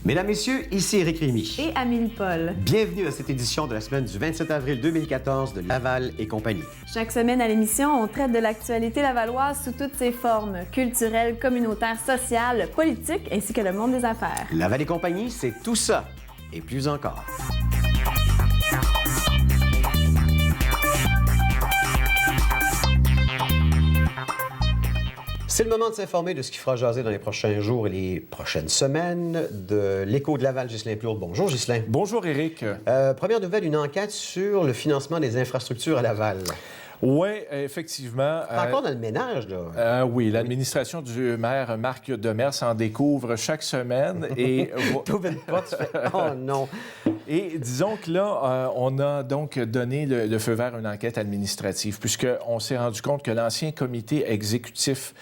Mesdames, Messieurs, ici Éric Rémy. Et Amélie Paul. Bienvenue à cette édition de la semaine du 27 avril 2014 de Laval et compagnie. Chaque semaine à l'émission, on traite de l'actualité lavalloise sous toutes ses formes, culturelles, communautaires, sociales, politiques, ainsi que le monde des affaires. Laval et compagnie, c'est tout ça et plus encore. C'est le moment de s'informer de ce qui fera jaser dans les prochains jours et les prochaines semaines de l'Écho de Laval. Ghislain Plourde. Bonjour, Ghislain. Bonjour, Éric. Première nouvelle, une enquête sur le financement des infrastructures à Laval. Oui, effectivement. Encore dans le ménage, là. Oui, l'administration du maire Marc Demers s'en découvre chaque semaine. Et T'ouvres une porte, tu fais « Oh non! » Et disons que là, on a donc donné le feu vert à une enquête administrative, puisqu'on s'est rendu compte que l'ancien comité exécutif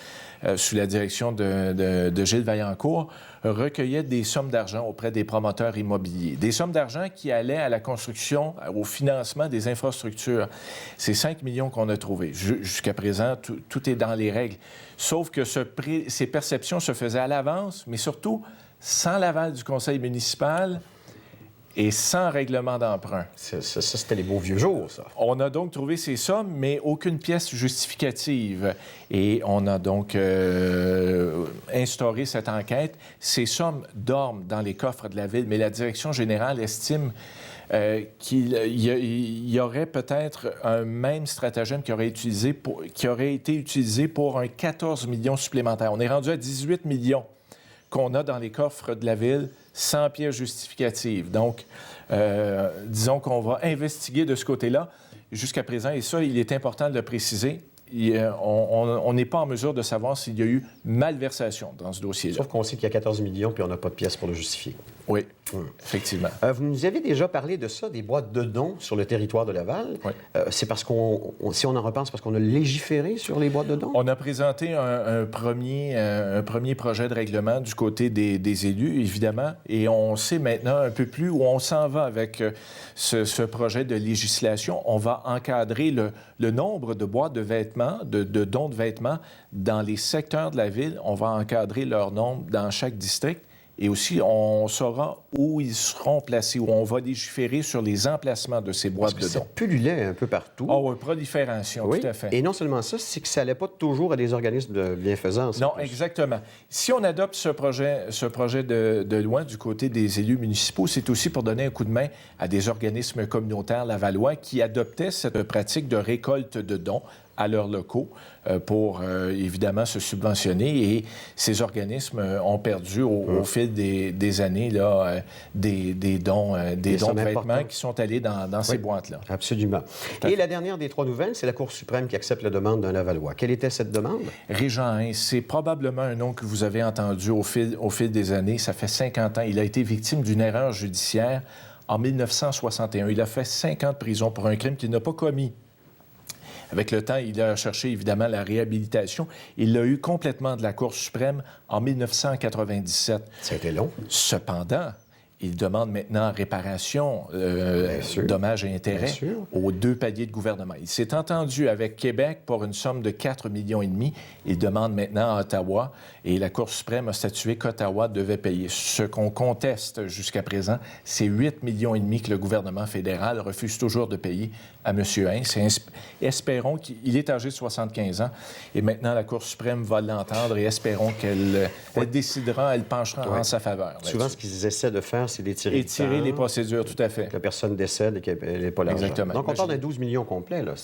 sous la direction de Gilles Vaillancourt recueillait des sommes d'argent auprès des promoteurs immobiliers. Des sommes d'argent qui allaient à la construction, au financement des infrastructures. C'est 5 millions qu'on a trouvés. Jusqu'à présent, tout est dans les règles. Sauf que ces perceptions se faisaient à l'avance, mais surtout sans l'aval du conseil municipal et sans règlement d'emprunt. Ça, c'était les beaux vieux jours, ça. On a donc trouvé ces sommes, mais aucune pièce justificative. Et on a donc instauré cette enquête. Ces sommes dorment dans les coffres de la Ville, mais la direction générale estime qu'il y aurait peut-être un même stratagème qui aurait été utilisé pour un 14 millions supplémentaire. On est rendu à 18 millions qu'on a dans les coffres de la Ville sans pièce justificative. Donc, disons qu'on va investiguer de ce côté-là. Jusqu'à présent, et ça, il est important de le préciser, on n'est pas en mesure de savoir s'il y a eu malversation dans ce dossier-là. Sauf qu'on sait qu'il y a 14 millions puis on n'a pas de pièces pour le justifier. Oui, effectivement. Vous nous avez déjà parlé de ça, des boîtes de dons sur le territoire de Laval. Oui. C'est parce si on en repense, parce qu'on a légiféré sur les boîtes de dons? On a présenté un premier projet de règlement du côté des élus, évidemment, et on sait maintenant un peu plus où on s'en va avec ce projet de législation. On va encadrer le nombre de boîtes de vêtements, de dons de vêtements dans les secteurs de la Ville. On va encadrer leur nombre dans chaque district. Et aussi, on saura où ils seront placés, où on va légiférer sur les emplacements de ces boîtes de dons. Ça pullulait un peu partout. Ah oui, prolifération, oui. Tout à fait. Et non seulement ça, c'est que ça n'allait pas toujours à des organismes de bienfaisance. Non, exactement. Si on adopte ce projet de loi du côté des élus municipaux, c'est aussi pour donner un coup de main à des organismes communautaires lavallois qui adoptaient cette pratique de récolte de dons à leurs locaux pour, évidemment, se subventionner. Et ces organismes ont perdu au fil des années là, des dons de vêtements qui sont allés dans ces boîtes-là. Absolument. Et la dernière des trois nouvelles, c'est la Cour suprême qui accepte la demande d'un Lavallois. Quelle était cette demande? Régent Hain, c'est probablement un nom que vous avez entendu au fil des années. Ça fait 50 ans. Il a été victime d'une erreur judiciaire en 1961. Il a fait 5 ans de prison pour un crime qu'il n'a pas commis. Avec le temps, il a cherché évidemment la réhabilitation. Il l'a eu complètement de la Cour suprême en 1997. Ça a été long. Cependant, il demande maintenant réparation, dommages et intérêts aux 2 paliers de gouvernement. Il s'est entendu avec Québec pour une somme de 4,5 millions. Il demande maintenant à Ottawa et la Cour suprême a statué qu'Ottawa devait payer. Ce qu'on conteste jusqu'à présent, c'est 8,5 millions que le gouvernement fédéral refuse toujours de payer à M. Hain. Espérons qu'il est âgé de 75 ans et maintenant la Cour suprême va l'entendre et espérons qu'elle décidera, elle penchera en sa faveur. Souvent, ce qu'ils essaient de faire, c'est d'étirer les procédures, tout à fait. Que la personne décède et qu'elle n'ait pas l'argent. Exactement. Donc, on parle d'un 12 millions complet, là.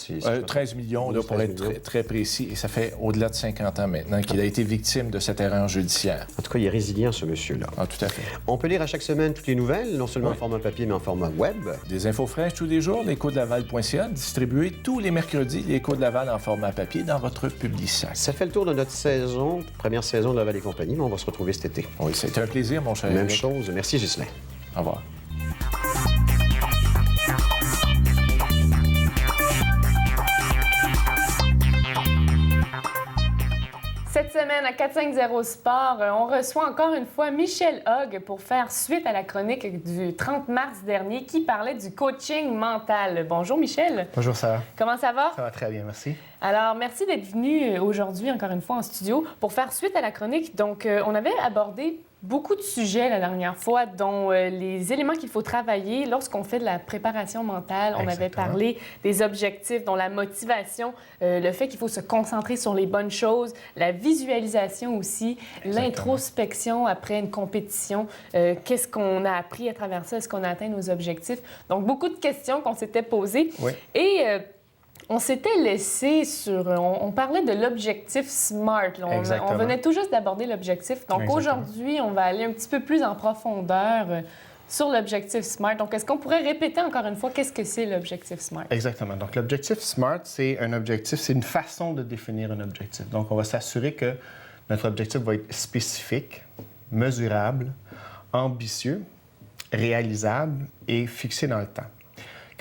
13 millions, là, pour être très précis. Et ça fait au-delà de 50 ans maintenant qu'il a été victime de cette erreur judiciaire. En tout cas, il est résilient, ce monsieur-là. Ah, tout à fait. On peut lire à chaque semaine toutes les nouvelles, non seulement en format papier, mais en format web. Des infos fraîches tous les jours, l'écho-de-laval.ca, distribué tous les mercredis, l'Écho de Laval en format papier dans votre Publisac. Ça fait le tour de notre première saison de Laval et compagnie, mais on va se retrouver cet été. Oui, c'était un plaisir, mon cher. Même chose. Merci, Ghislain. Au revoir. Cette semaine, à 450 Sport, on reçoit encore une fois Michel Hogg pour faire suite à la chronique du 30 mars dernier qui parlait du coaching mental. Bonjour, Michel. Bonjour, Sarah. Comment ça va? Ça va très bien, merci. Alors, merci d'être venu aujourd'hui, encore une fois, en studio pour faire suite à la chronique. Donc, on avait abordé beaucoup de sujets la dernière fois, dont les éléments qu'il faut travailler lorsqu'on fait de la préparation mentale. On avait parlé des objectifs, dont la motivation, le fait qu'il faut se concentrer sur les bonnes choses, la visualisation aussi, l'introspection après une compétition. Qu'est-ce qu'on a appris à travers ça? Est-ce qu'on a atteint nos objectifs? Donc, beaucoup de questions qu'on s'était posées. Oui. Et on s'était laissé sur... On parlait de l'objectif SMART. Là. On venait tout juste d'aborder l'objectif. Donc, aujourd'hui, on va aller un petit peu plus en profondeur sur l'objectif SMART. Donc, est-ce qu'on pourrait répéter encore une fois qu'est-ce que c'est l'objectif SMART? Exactement. Donc, l'objectif SMART, c'est un objectif, c'est une façon de définir un objectif. Donc, on va s'assurer que notre objectif va être spécifique, mesurable, ambitieux, réalisable et fixé dans le temps.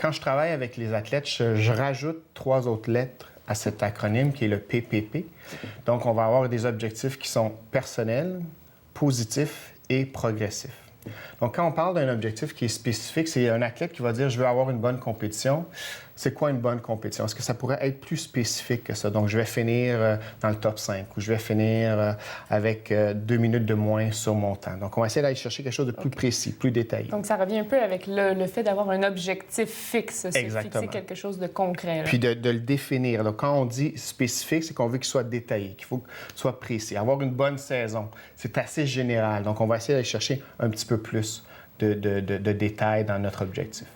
Quand je travaille avec les athlètes, je rajoute 3 autres lettres à cet acronyme qui est le PPP. Donc, on va avoir des objectifs qui sont personnels, positifs et progressifs. Donc, quand on parle d'un objectif qui est spécifique, c'est un athlète qui va dire « je veux avoir une bonne compétition ». C'est quoi une bonne compétition? Est-ce que ça pourrait être plus spécifique que ça? Donc, je vais finir dans le top 5 ou je vais finir avec 2 minutes de moins sur mon temps. Donc, on va essayer d'aller chercher quelque chose de plus précis, plus détaillé. Donc, ça revient un peu avec le fait d'avoir un objectif fixe, se fixer quelque chose de concret. Là. Puis de le définir. Donc, quand on dit spécifique, c'est qu'on veut qu'il soit détaillé, qu'il faut qu'il soit précis. Avoir une bonne saison, c'est assez général. Donc, on va essayer d'aller chercher un petit peu plus de détails dans notre objectif.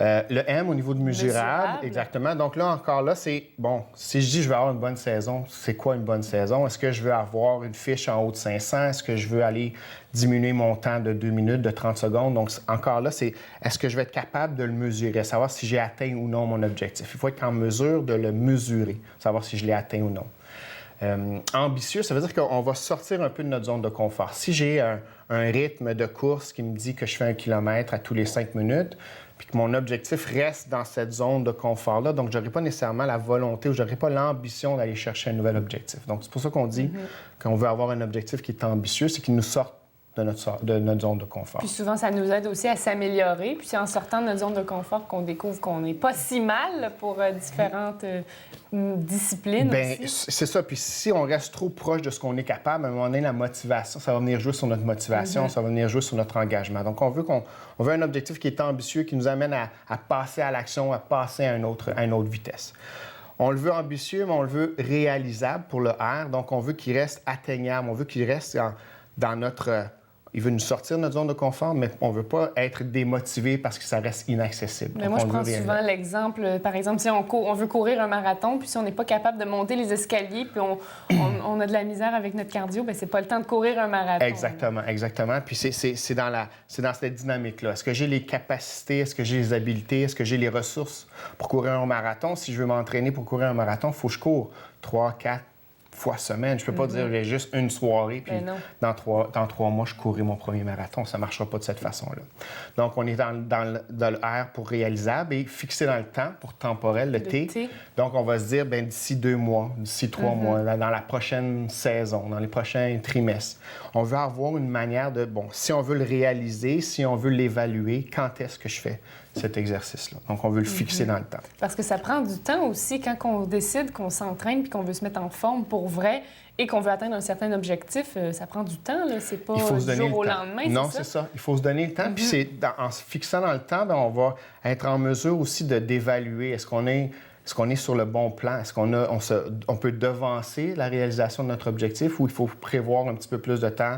Le M au niveau de mesurable, exactement. Donc là, encore là, c'est, bon, si je dis je veux avoir une bonne saison, c'est quoi une bonne saison? Est-ce que je veux avoir une fiche en haut de 500? Est-ce que je veux aller diminuer mon temps de 2 minutes, de 30 secondes? Donc, encore là, c'est est-ce que je vais être capable de le mesurer, savoir si j'ai atteint ou non mon objectif? Il faut être en mesure de le mesurer, savoir si je l'ai atteint ou non. Ambitieux, ça veut dire qu'on va sortir un peu de notre zone de confort. Si j'ai un rythme de course qui me dit que je fais 1 kilomètre à tous les 5 minutes, puis que mon objectif reste dans cette zone de confort-là, donc je n'aurai pas nécessairement la volonté ou je n'aurai pas l'ambition d'aller chercher un nouvel objectif. Donc, c'est pour ça qu'on dit qu'on veut avoir un objectif qui est ambitieux, c'est qu'il nous sorte de notre zone de confort. Puis souvent, ça nous aide aussi à s'améliorer. Puis c'est en sortant de notre zone de confort qu'on découvre qu'on n'est pas si mal pour différentes disciplines aussi. C'est ça. Puis si on reste trop proche de ce qu'on est capable, à un moment donné, la motivation, ça va venir jouer sur notre motivation, ça va venir jouer sur notre engagement. Donc, on veut un objectif qui est ambitieux, qui nous amène à passer à l'action, à passer à une autre vitesse. On le veut ambitieux, mais on le veut réalisable pour le R. Donc, on veut qu'il reste atteignable. On veut qu'il reste dans notre... Il veut nous sortir de notre zone de confort, mais on ne veut pas être démotivé parce que ça reste inaccessible. Mais moi, je prends souvent l'exemple, par exemple, si on veut courir un marathon, puis si on n'est pas capable de monter les escaliers, puis on a de la misère avec notre cardio, bien, c'est pas le temps de courir un marathon. Exactement. Puis c'est dans cette dynamique-là. Est-ce que j'ai les capacités? Est-ce que j'ai les habiletés? Est-ce que j'ai les ressources pour courir un marathon? Si je veux m'entraîner pour courir un marathon, il faut que je cours 3, 4 fois semaine. Je peux pas dire j'ai juste une soirée, puis dans 3 mois, je courrai mon premier marathon. Ça marchera pas de cette façon-là. Donc, on est dans le R pour réalisable et fixé dans le temps pour temporel, le T. Donc, on va se dire, d'ici 2 mois, d'ici 3 mois, dans la prochaine saison, dans les prochains trimestres, on veut avoir une manière de, si on veut le réaliser, si on veut l'évaluer, quand est-ce que je fais cet exercice-là. Donc, on veut le fixer dans le temps. Parce que ça prend du temps aussi quand on décide qu'on s'entraîne puis qu'on veut se mettre en forme pour vrai et qu'on veut atteindre un certain objectif. Ça prend du temps, là. C'est pas du jour au lendemain, non, c'est ça. Il faut se donner le temps. Puis en se fixant dans le temps, on va être en mesure aussi d'évaluer est-ce qu'on est sur le bon plan? Est-ce qu'on peut devancer la réalisation de notre objectif ou il faut prévoir un petit peu plus de temps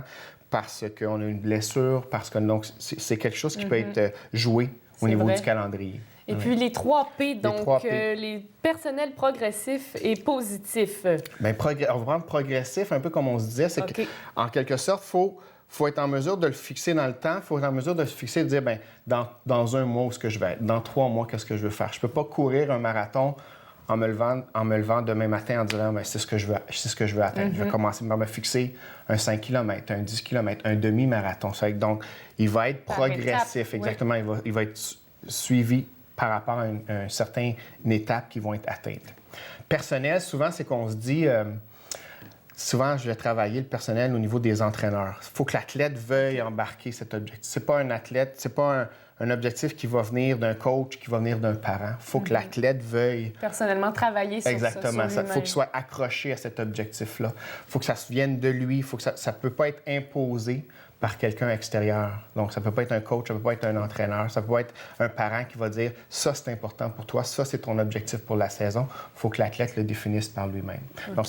parce qu'on a une blessure, parce que donc c'est quelque chose qui peut être joué au niveau du calendrier. Et puis les 3 P, donc les personnels progressifs et positifs. Bien, on va prendre progressif, un peu comme on se disait, c'est qu'en quelque sorte, il faut être en mesure de le fixer dans le temps, il faut être en mesure de se fixer et de dire, dans 1 mois, où est-ce que je vais être? Dans 3 mois, qu'est-ce que je veux faire? Je ne peux pas courir un marathon en me levant demain matin en disant c'est ce que je veux atteindre. Je vais commencer par me fixer un 5 km, un 10 km, un demi-marathon. Donc, il va être progressif, exactement. Il va être suivi par rapport à une certaine étape qui vont être atteintes. Personnel, souvent, c'est qu'on se dit souvent, je vais travailler le personnel au niveau des entraîneurs. Il faut que l'athlète veuille embarquer cet objectif. C'est pas un athlète, c'est pas un objectif qui va venir d'un coach, qui va venir d'un parent. Il faut que l'athlète veuille... Personnellement, travailler sur Exactement. ça. Il faut qu'il soit accroché à cet objectif-là. Il faut que ça vienne de lui. Faut que ça ne peut pas être imposé par quelqu'un extérieur. Donc, ça ne peut pas être un coach, ça ne peut pas être un entraîneur, ça peut pas être un parent qui va dire « ça, c'est important pour toi, ça, c'est ton objectif pour la saison ». Il faut que l'athlète le définisse par lui-même. Okay. Donc,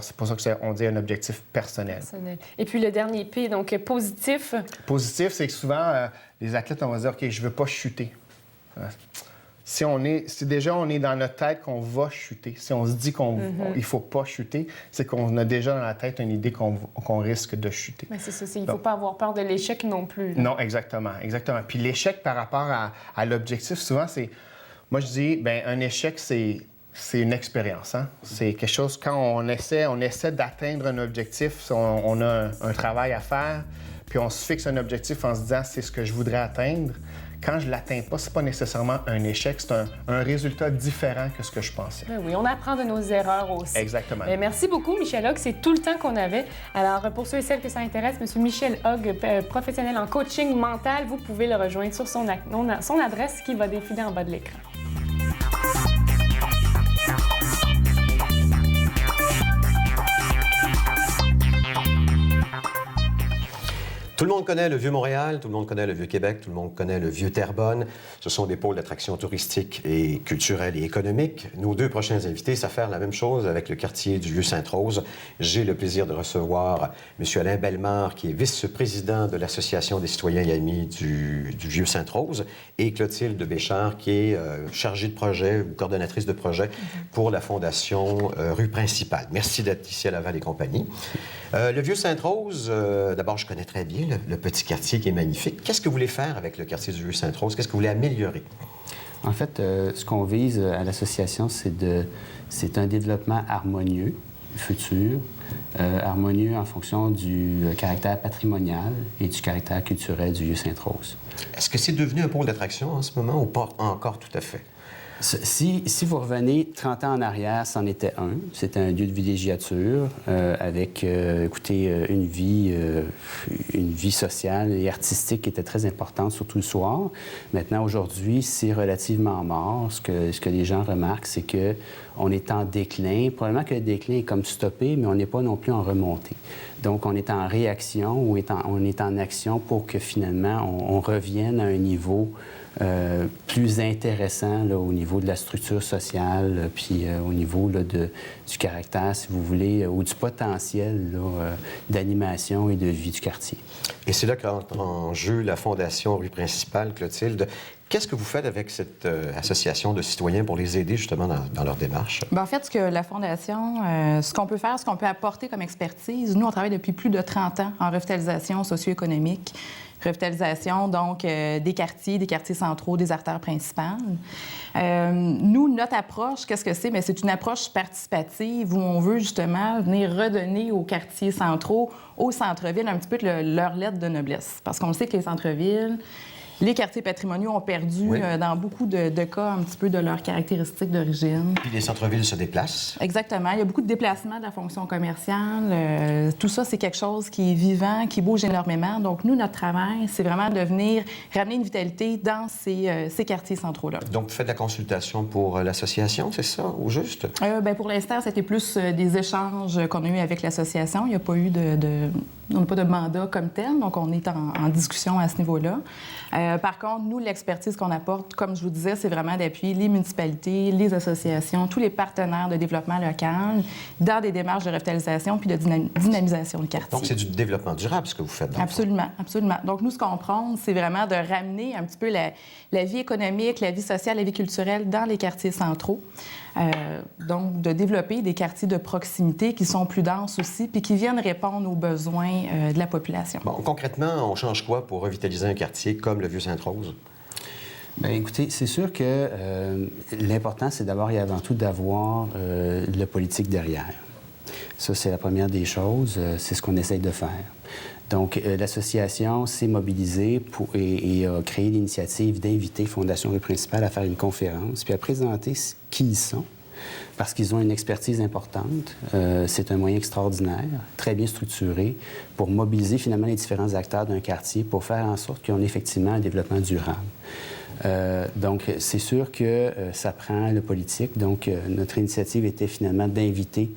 c'est pour ça qu'on dit un objectif personnel. Et puis, le dernier P, donc positif. Positif, c'est que souvent, les athlètes, on va dire « OK, je ne veux pas chuter ». Si déjà on est dans notre tête qu'on va chuter, si on se dit qu'il ne faut pas chuter, c'est qu'on a déjà dans la tête une idée qu'on risque de chuter. Mais c'est ça, il ne faut pas avoir peur de l'échec non plus. Là. Non, exactement. Puis l'échec par rapport à l'objectif, souvent, c'est... Moi, je dis, bien, un échec, c'est une expérience. Hein? C'est quelque chose, quand on essaie d'atteindre un objectif, on a un travail à faire, puis on se fixe un objectif en se disant, c'est ce que je voudrais atteindre. Quand je ne l'atteins pas, ce n'est pas nécessairement un échec, c'est un résultat différent que ce que je pensais. Oui, on apprend de nos erreurs aussi. Exactement. Bien, merci beaucoup, Michel Hogg. C'est tout le temps qu'on avait. Alors, pour ceux et celles que ça intéresse, M. Michel Hogg, professionnel en coaching mental, vous pouvez le rejoindre sur son adresse qui va défiler en bas de l'écran. Tout le monde connaît le Vieux-Montréal, tout le monde connaît le Vieux-Québec, tout le monde connaît le Vieux-Terrebonne. Ce sont des pôles d'attraction touristique et culturelle et économique. Nos deux prochains invités savent faire la même chose avec le quartier du Vieux-Sainte-Rose. J'ai le plaisir de recevoir M. Alain Bellemare, qui est vice-président de l'Association des citoyens et amis du Vieux-Sainte-Rose, et Clotilde Béchard, qui est chargée de projet ou coordonnatrice de projet pour la Fondation Rue Principale. Merci d'être ici à Laval et compagnie. Le Vieux-Sainte-Rose, d'abord, je connais très bien le petit quartier qui est magnifique. Qu'est-ce que vous voulez faire avec le quartier du Vieux-Sainte-Rose? Qu'est-ce que vous voulez améliorer? En fait, ce qu'on vise à l'association, c'est un développement harmonieux, futur, harmonieux en fonction du caractère patrimonial et du caractère culturel du Vieux-Sainte-Rose. Est-ce que c'est devenu un pôle d'attraction en ce moment ou pas encore tout à fait? Si vous revenez 30 ans en arrière, c'en était un. C'était un lieu de villégiature avec, une vie sociale et artistique qui était très importante, surtout le soir. Maintenant, aujourd'hui, c'est relativement mort. Ce que les gens remarquent, c'est qu'on est en déclin. Probablement que le déclin est comme stoppé, mais on n'est pas non plus en remontée. Donc, on est en réaction ou on est en action pour que finalement, on revienne à un niveau plus intéressant là, au niveau de la structure sociale, puis au niveau là, du caractère, si vous voulez, ou du potentiel d'animation et de vie du quartier. Et c'est là qu'entre en jeu la Fondation Rue Principale, Clotilde. Qu'est-ce que vous faites avec cette association de citoyens pour les aider justement dans leur démarche? Bien, en fait, ce que la Fondation, ce qu'on peut faire, ce qu'on peut apporter comme expertise, nous, on travaille depuis plus de 30 ans en revitalisation socio-économique. Revitalisation, donc, des quartiers centraux, des artères principales. Nous, notre approche, qu'est-ce que c'est? Bien, c'est une approche participative où on veut justement venir redonner aux quartiers centraux, aux centres-villes, un petit peu leur lettre de noblesse. Parce qu'on sait que les centres-villes, les quartiers patrimoniaux ont perdu, dans beaucoup de cas, un petit peu de leurs caractéristiques d'origine. Puis les centres-villes se déplacent. Exactement. Il y a beaucoup de déplacements de la fonction commerciale. Tout ça, c'est quelque chose qui est vivant, qui bouge énormément. Donc, nous, notre travail, c'est vraiment de venir ramener une vitalité dans ces quartiers centraux-là. Donc, vous faites de la consultation pour l'association, c'est ça, au juste? Bien, pour l'instant, c'était plus des échanges qu'on a eus avec l'association. Il n'y a pas eu on n'a pas de mandat comme tel, donc on est en discussion à ce niveau-là. Par contre, nous, l'expertise qu'on apporte, comme je vous disais, c'est vraiment d'appuyer les municipalités, les associations, tous les partenaires de développement local dans des démarches de revitalisation puis de dynamisation du quartier. Donc, c'est du développement durable, ce que vous faites. Absolument, absolument. Donc, nous, ce qu'on prône, c'est vraiment de ramener un petit peu la vie économique, la vie sociale, la vie culturelle dans les quartiers centraux. Donc, de développer des quartiers de proximité qui sont plus denses aussi puis qui viennent répondre aux besoins de la population. Bon, concrètement, on change quoi pour revitaliser un quartier comme le Vieux-Sainte-Rose? Bien, écoutez, c'est sûr que l'important, c'est d'abord et avant tout d'avoir le politique derrière. Ça, c'est la première des choses. C'est ce qu'on essaye de faire. Donc, l'association s'est mobilisée et a créé l'initiative d'inviter Fondation Rue Principale à faire une conférence puis à présenter qui ils sont, parce qu'ils ont une expertise importante. C'est un moyen extraordinaire, très bien structuré, pour mobiliser finalement les différents acteurs d'un quartier pour faire en sorte qu'on ait effectivement un développement durable. Donc, c'est sûr que ça prend le politique. Donc, notre initiative était finalement d'inviter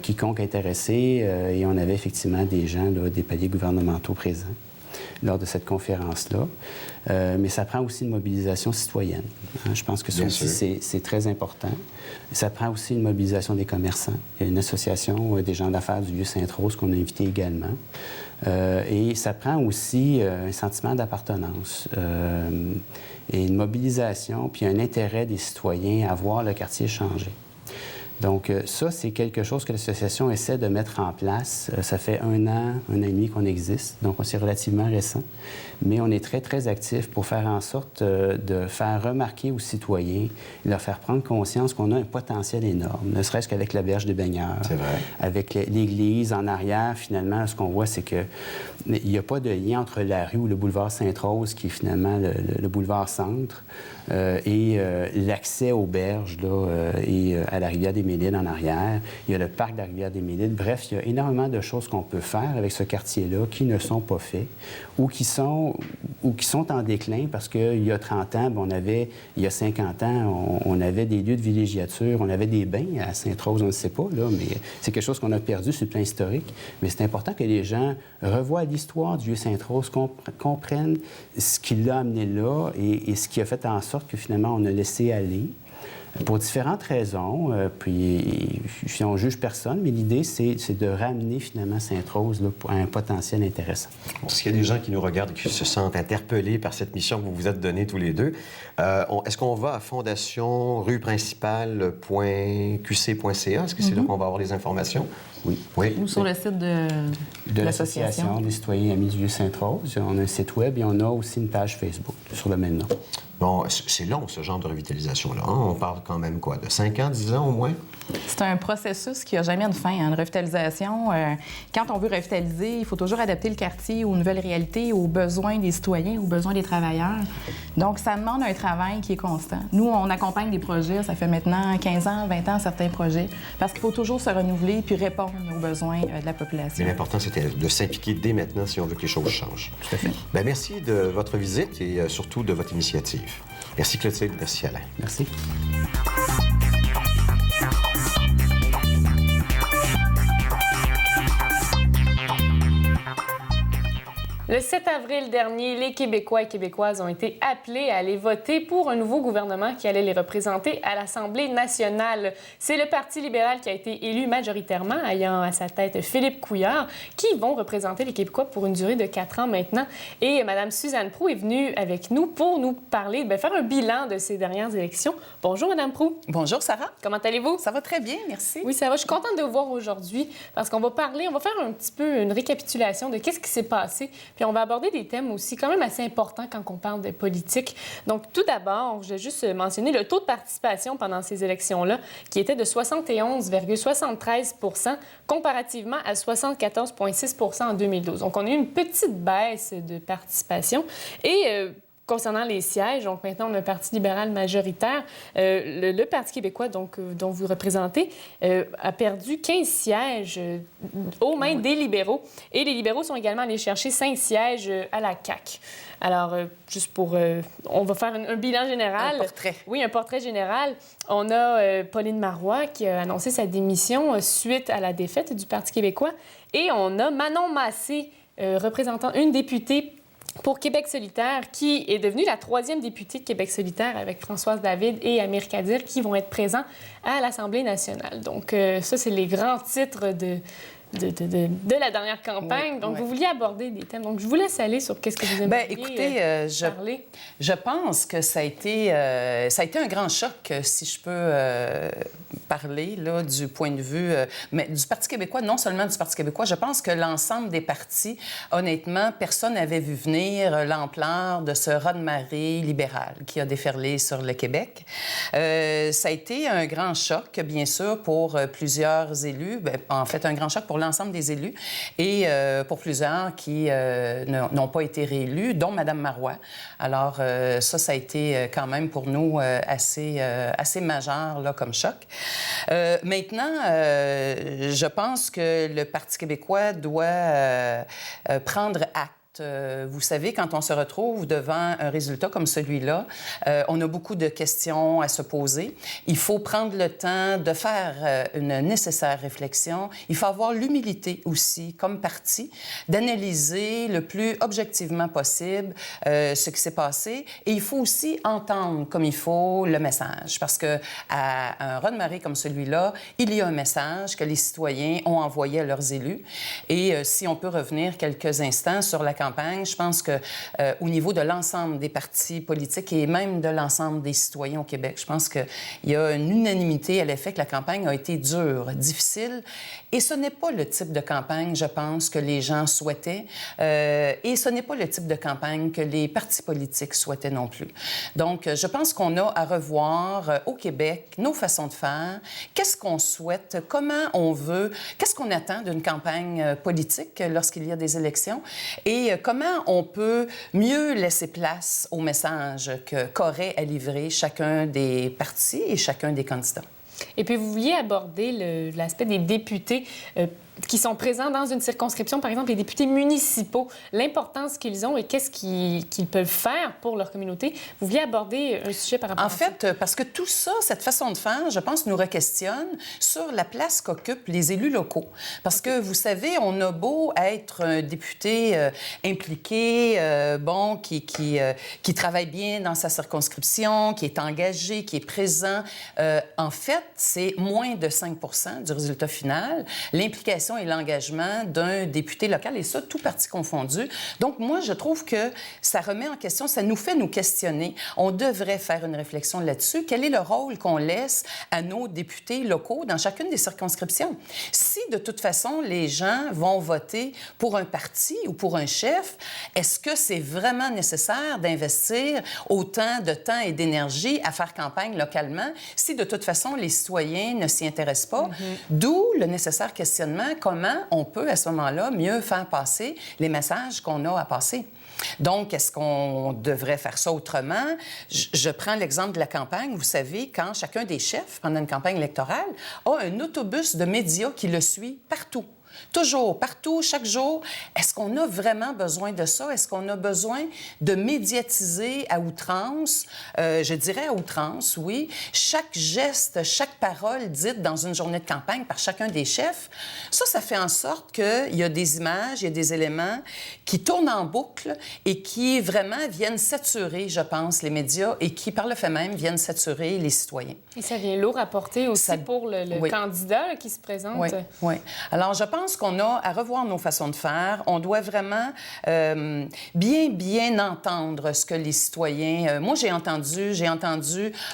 quiconque intéressé, et on avait effectivement des gens, là, des paliers gouvernementaux présents lors de cette conférence-là. Mais ça prend aussi une mobilisation citoyenne. Hein. Je pense que ça aussi, c'est très important. Ça prend aussi une mobilisation des commerçants. Il y a une association des gens d'affaires du Vieux-Sainte-Rose qu'on a invité également. Et ça prend aussi un sentiment d'appartenance et une mobilisation, puis un intérêt des citoyens à voir le quartier changer. Donc, ça, c'est quelque chose que l'association essaie de mettre en place. Ça fait un an et demi qu'on existe, donc c'est relativement récent. Mais on est très, très actif pour faire en sorte de faire remarquer aux citoyens, leur faire prendre conscience qu'on a un potentiel énorme, ne serait-ce qu'avec la berge des baigneurs. C'est vrai. Avec l'église en arrière, finalement, ce qu'on voit, c'est qu'il n'y a pas de lien entre la rue ou le boulevard Sainte-Rose, qui est finalement le boulevard Centre, et l'accès aux berges là, et à la rivière des Mélides en arrière. Il y a le parc de la rivière des Mélides. Bref, il y a énormément de choses qu'on peut faire avec ce quartier-là qui ne sont pas faites ou qui sont en déclin parce qu'il y a 30 ans, il y a 50 ans, on avait des lieux de villégiature, on avait des bains à Sainte-Rose, on ne sait pas, là, mais c'est quelque chose qu'on a perdu sur le plan historique. Mais c'est important que les gens revoient l'histoire du Vieux-Sainte-Rose, comprennent ce qui l'a amené là et ce qui a fait en sorte que finalement on a laissé aller. Pour différentes raisons, puis on juge personne, mais l'idée, c'est de ramener finalement Sainte-Rose là, à un potentiel intéressant. Bon, s'il y a des gens qui nous regardent et qui se sentent interpellés par cette mission que vous vous êtes donnée tous les deux, est-ce qu'on va à fondationrueprincipale.qc.ca? Est-ce que c'est là qu'on va avoir les informations? Oui. Ou sur le site de l'Association des citoyens amis du Vieux-Sainte-Rose. On a un site web et on a aussi une page Facebook sur le même nom. Bon, c'est long, ce genre de revitalisation-là. Hein? On parle quand même, quoi, de 5 ans, 10 ans au moins? C'est un processus qui n'a jamais de fin, hein, la revitalisation. Quand on veut revitaliser, il faut toujours adapter le quartier aux nouvelles réalités, aux besoins des citoyens, aux besoins des travailleurs. Donc, ça demande un travail qui est constant. Nous, on accompagne des projets, ça fait maintenant 15 ans, 20 ans, certains projets, parce qu'il faut toujours se renouveler puis répondre aux besoins de la population. Mais l'important, c'était de s'impliquer dès maintenant si on veut que les choses changent. Tout à fait. Bien, merci de votre visite et surtout de votre initiative. Merci Clotilde, merci Alain. Merci. Le 7 avril dernier, les Québécois et Québécoises ont été appelés à aller voter pour un nouveau gouvernement qui allait les représenter à l'Assemblée nationale. C'est le Parti libéral qui a été élu majoritairement, ayant à sa tête Philippe Couillard, qui vont représenter les Québécois pour une durée de 4 ans maintenant. Et Mme Suzanne Proulx est venue avec nous pour nous parler, faire un bilan de ces dernières élections. Bonjour, Mme Proulx. Bonjour, Sarah. Comment allez-vous? Ça va très bien, merci. Oui, ça va. Je suis contente de vous voir aujourd'hui parce qu'on va faire un petit peu une récapitulation de qu'est-ce qui s'est passé. Puis on va aborder des thèmes aussi quand même assez importants quand on parle de politique. Donc, tout d'abord, je vais juste mentionner le taux de participation pendant ces élections-là, qui était de 71,73 % comparativement à 74,6 % en 2012. Donc, on a eu une petite baisse de participation. Et concernant les sièges, donc maintenant on a un Parti libéral majoritaire. Le Parti québécois, donc, dont vous représentez, a perdu 15 sièges aux mains des libéraux. Et les libéraux sont également allés chercher 5 sièges à la CAQ. Alors, juste pour... on va faire un bilan général. Un portrait. Oui, un portrait général. On a Pauline Marois qui a annoncé sa démission suite à la défaite du Parti québécois. Et on a Manon Massé, représentant une députée pour Québec solitaire, qui est devenue la 3e députée de Québec solitaire avec Françoise David et Amir Kadir qui vont être présents à l'Assemblée nationale. Donc, ça, c'est les grands titres de la dernière campagne. Oui, donc, oui. vous vouliez aborder des thèmes. Donc, je vous laisse aller sur qu'est-ce que vous aimeriez parler. Je pense que ça a été un grand choc, si je peux parler là, du point de vue mais du Parti québécois, non seulement du Parti québécois. Je pense que l'ensemble des partis, honnêtement, personne n'avait vu venir l'ampleur de ce raz-de-marée libéral qui a déferlé sur le Québec. Ça a été un grand choc, bien sûr, pour plusieurs élus. En fait, un grand choc pour l'ensemble des élus et pour plusieurs qui n'ont pas été réélus, dont Mme Marois. Alors, ça a été quand même pour nous assez majeur là, comme choc. Maintenant, je pense que le Parti québécois doit prendre acte. Vous savez, quand on se retrouve devant un résultat comme celui-là, on a beaucoup de questions à se poser. Il faut prendre le temps de faire une nécessaire réflexion. Il faut avoir l'humilité aussi, comme parti, d'analyser le plus objectivement possible ce qui s'est passé. Et il faut aussi entendre comme il faut le message. Parce qu'à un raz-de-marée comme celui-là, il y a un message que les citoyens ont envoyé à leurs élus. Et si on peut revenir quelques instants sur la campagne, je pense que au niveau de l'ensemble des partis politiques et même de l'ensemble des citoyens au Québec, je pense qu'il y a une unanimité à l'effet que la campagne a été dure, difficile. Et ce n'est pas le type de campagne, je pense, que les gens souhaitaient. Et ce n'est pas le type de campagne que les partis politiques souhaitaient non plus. Donc, je pense qu'on a à revoir au Québec nos façons de faire. Qu'est-ce qu'on souhaite? Comment on veut? Qu'est-ce qu'on attend d'une campagne politique lorsqu'il y a des élections? Et comment on peut mieux laisser place au message qu'aurait à livrer chacun des partis et chacun des candidats. Et puis, vous vouliez aborder l'aspect des députés qui sont présents dans une circonscription, par exemple les députés municipaux, l'importance qu'ils ont et qu'est-ce qu'ils peuvent faire pour leur communauté. Vous vouliez aborder un sujet par rapport à ça? En fait, parce que tout ça, cette façon de faire, je pense, nous re-questionne sur la place qu'occupent les élus locaux. Parce que, vous savez, on a beau être un député impliqué, qui travaille bien dans sa circonscription, qui est engagé, qui est présent. En fait, c'est moins de 5 % du résultat final. L'implication et l'engagement d'un député local, et ça, tout parti confondu. Donc, moi, je trouve que ça remet en question, ça nous fait nous questionner. On devrait faire une réflexion là-dessus. Quel est le rôle qu'on laisse à nos députés locaux dans chacune des circonscriptions? Si, de toute façon, les gens vont voter pour un parti ou pour un chef, est-ce que c'est vraiment nécessaire d'investir autant de temps et d'énergie à faire campagne localement si, de toute façon, les citoyens ne s'y intéressent pas? D'où le nécessaire questionnement. Comment on peut, à ce moment-là, mieux faire passer les messages qu'on a à passer? Donc, est-ce qu'on devrait faire ça autrement? Je prends l'exemple de la campagne. Vous savez, quand chacun des chefs, pendant une campagne électorale, a un autobus de médias qui le suit partout. Toujours, partout, chaque jour. Est-ce qu'on a vraiment besoin de ça? Est-ce qu'on a besoin de médiatiser à outrance? Je dirais à outrance, oui. Chaque geste, chaque parole dite dans une journée de campagne par chacun des chefs, ça fait en sorte qu'il y a des images, il y a des éléments qui tournent en boucle et qui vraiment viennent saturer, je pense, les médias et qui, par le fait même, viennent saturer les citoyens. Et ça vient lourd à porter aussi pour le oui. candidat là, qui se présente. Oui, oui. Alors, je pense qu'on a à revoir nos façons de faire. On doit vraiment bien entendre ce que les citoyens... moi, j'ai entendu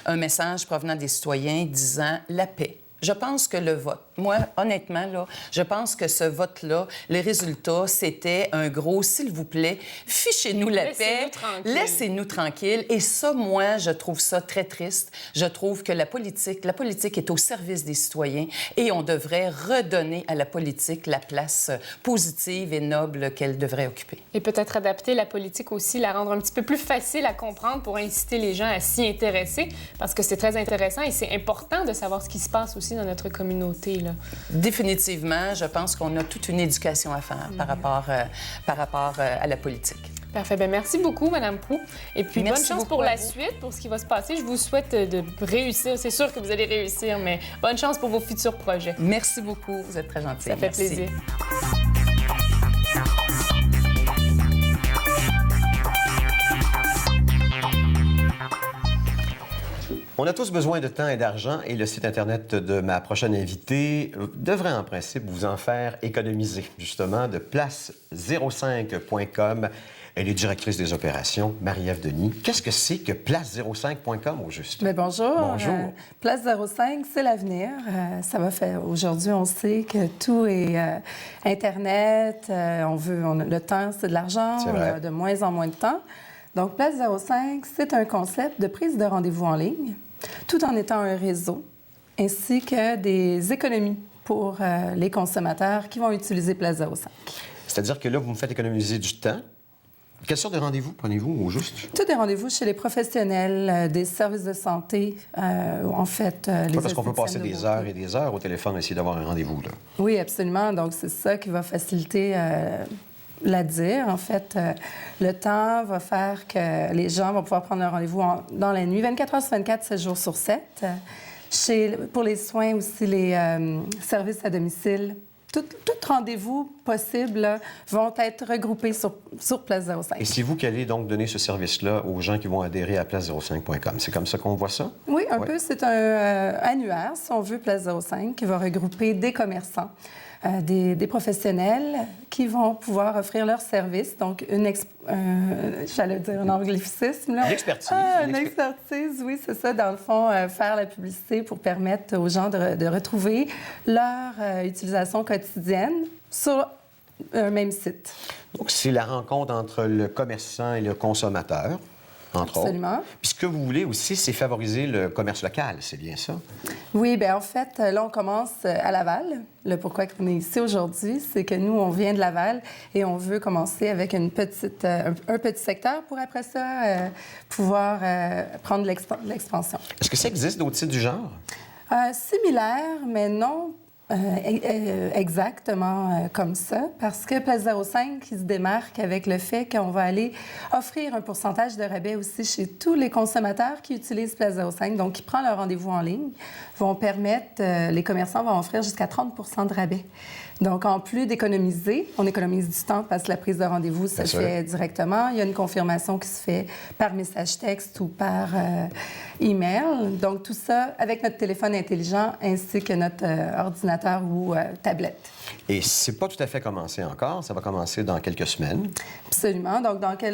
un message provenant des citoyens disant « la paix ». Je pense que le vote, moi, honnêtement, là, je pense que ce vote-là, les résultats, c'était un gros « s'il vous plaît, fichez-nous la paix, laissez-nous tranquilles ». Et ça, moi, je trouve ça très triste. Je trouve que la politique est au service des citoyens et on devrait redonner à la politique la place positive et noble qu'elle devrait occuper. Et peut-être adapter la politique aussi, la rendre un petit peu plus facile à comprendre pour inciter les gens à s'y intéresser, parce que c'est très intéressant et c'est important de savoir ce qui se passe aussi dans notre communauté, là. Définitivement, je pense qu'on a toute une éducation à faire par rapport à la politique. Parfait. Bien, merci beaucoup, Mme Proulx. Et puis, bonne chance pour la suite, pour ce qui va se passer. Je vous souhaite de réussir. C'est sûr que vous allez réussir, mais bonne chance pour vos futurs projets. Merci beaucoup. Vous êtes très gentille. Ça fait plaisir. On a tous besoin de temps et d'argent et le site Internet de ma prochaine invitée devrait en principe vous en faire économiser, justement, de place05.com. Elle est directrice des opérations, Marie-Ève Denis. Qu'est-ce que c'est que place05.com au juste? Bien, bonjour. Bonjour. Place 05, c'est l'avenir. Ça va faire. Aujourd'hui, on sait que tout est Internet. Le temps, c'est de l'argent. On a de moins en moins de temps. Donc, Place 05, c'est un concept de prise de rendez-vous en ligne, tout en étant un réseau, ainsi que des économies pour les consommateurs qui vont utiliser Place 05. C'est-à-dire que là, vous me faites économiser du temps. Quelle sorte de rendez-vous prenez-vous au juste? Tous des rendez-vous chez les professionnels des services de santé, en fait, les Parce qu'on peut passer des heures et des heures au téléphone et essayer d'avoir un rendez-vous, là. Oui, absolument. Donc, c'est ça qui va faciliter la dire. En fait, le temps va faire que les gens vont pouvoir prendre un rendez-vous dans la nuit, 24 heures sur 24, 7 jours sur 7. Pour les soins aussi, les services à domicile, tout rendez-vous possible là, vont être regroupés sur Place 05. Et c'est vous qui allez donc donner ce service-là aux gens qui vont adhérer à place05.com. C'est comme ça qu'on voit ça? Oui, un peu. C'est un annuaire, si on veut, Place 05, qui va regrouper des commerçants, des professionnels qui vont pouvoir offrir leurs services. Donc, j'allais dire un anglicisme. Là. Une expertise. Une expertise, oui, c'est ça. Dans le fond, faire la publicité pour permettre aux gens de retrouver leur utilisation quotidienne sur un même site. Donc, c'est la rencontre entre le commerçant et le consommateur, entre Absolument. autres. Puis ce que vous voulez aussi, c'est favoriser le commerce local, c'est bien ça? Oui, bien en fait, là, on commence à Laval. Le pourquoi on est ici aujourd'hui, c'est que nous, on vient de Laval et on veut commencer avec un petit secteur pour après ça pouvoir prendre l'expansion. Est-ce que ça existe d'autres sites du genre? Similaire, mais non exactement comme ça, parce que Place 05 qui se démarque avec le fait qu'on va aller offrir un pourcentage de rabais aussi chez tous les consommateurs qui utilisent Place 05, donc qui prennent leur rendez-vous en ligne, vont permettre, les commerçants vont offrir jusqu'à 30 de rabais. Donc, en plus d'économiser, on économise du temps parce que la prise de rendez-vous se fait directement. Il y a une confirmation qui se fait par message texte ou par email. Donc, tout ça avec notre téléphone intelligent ainsi que notre ordinateur ou tablette. Et c'est pas tout à fait commencé encore. Ça va commencer dans quelques semaines. Absolument. Donc,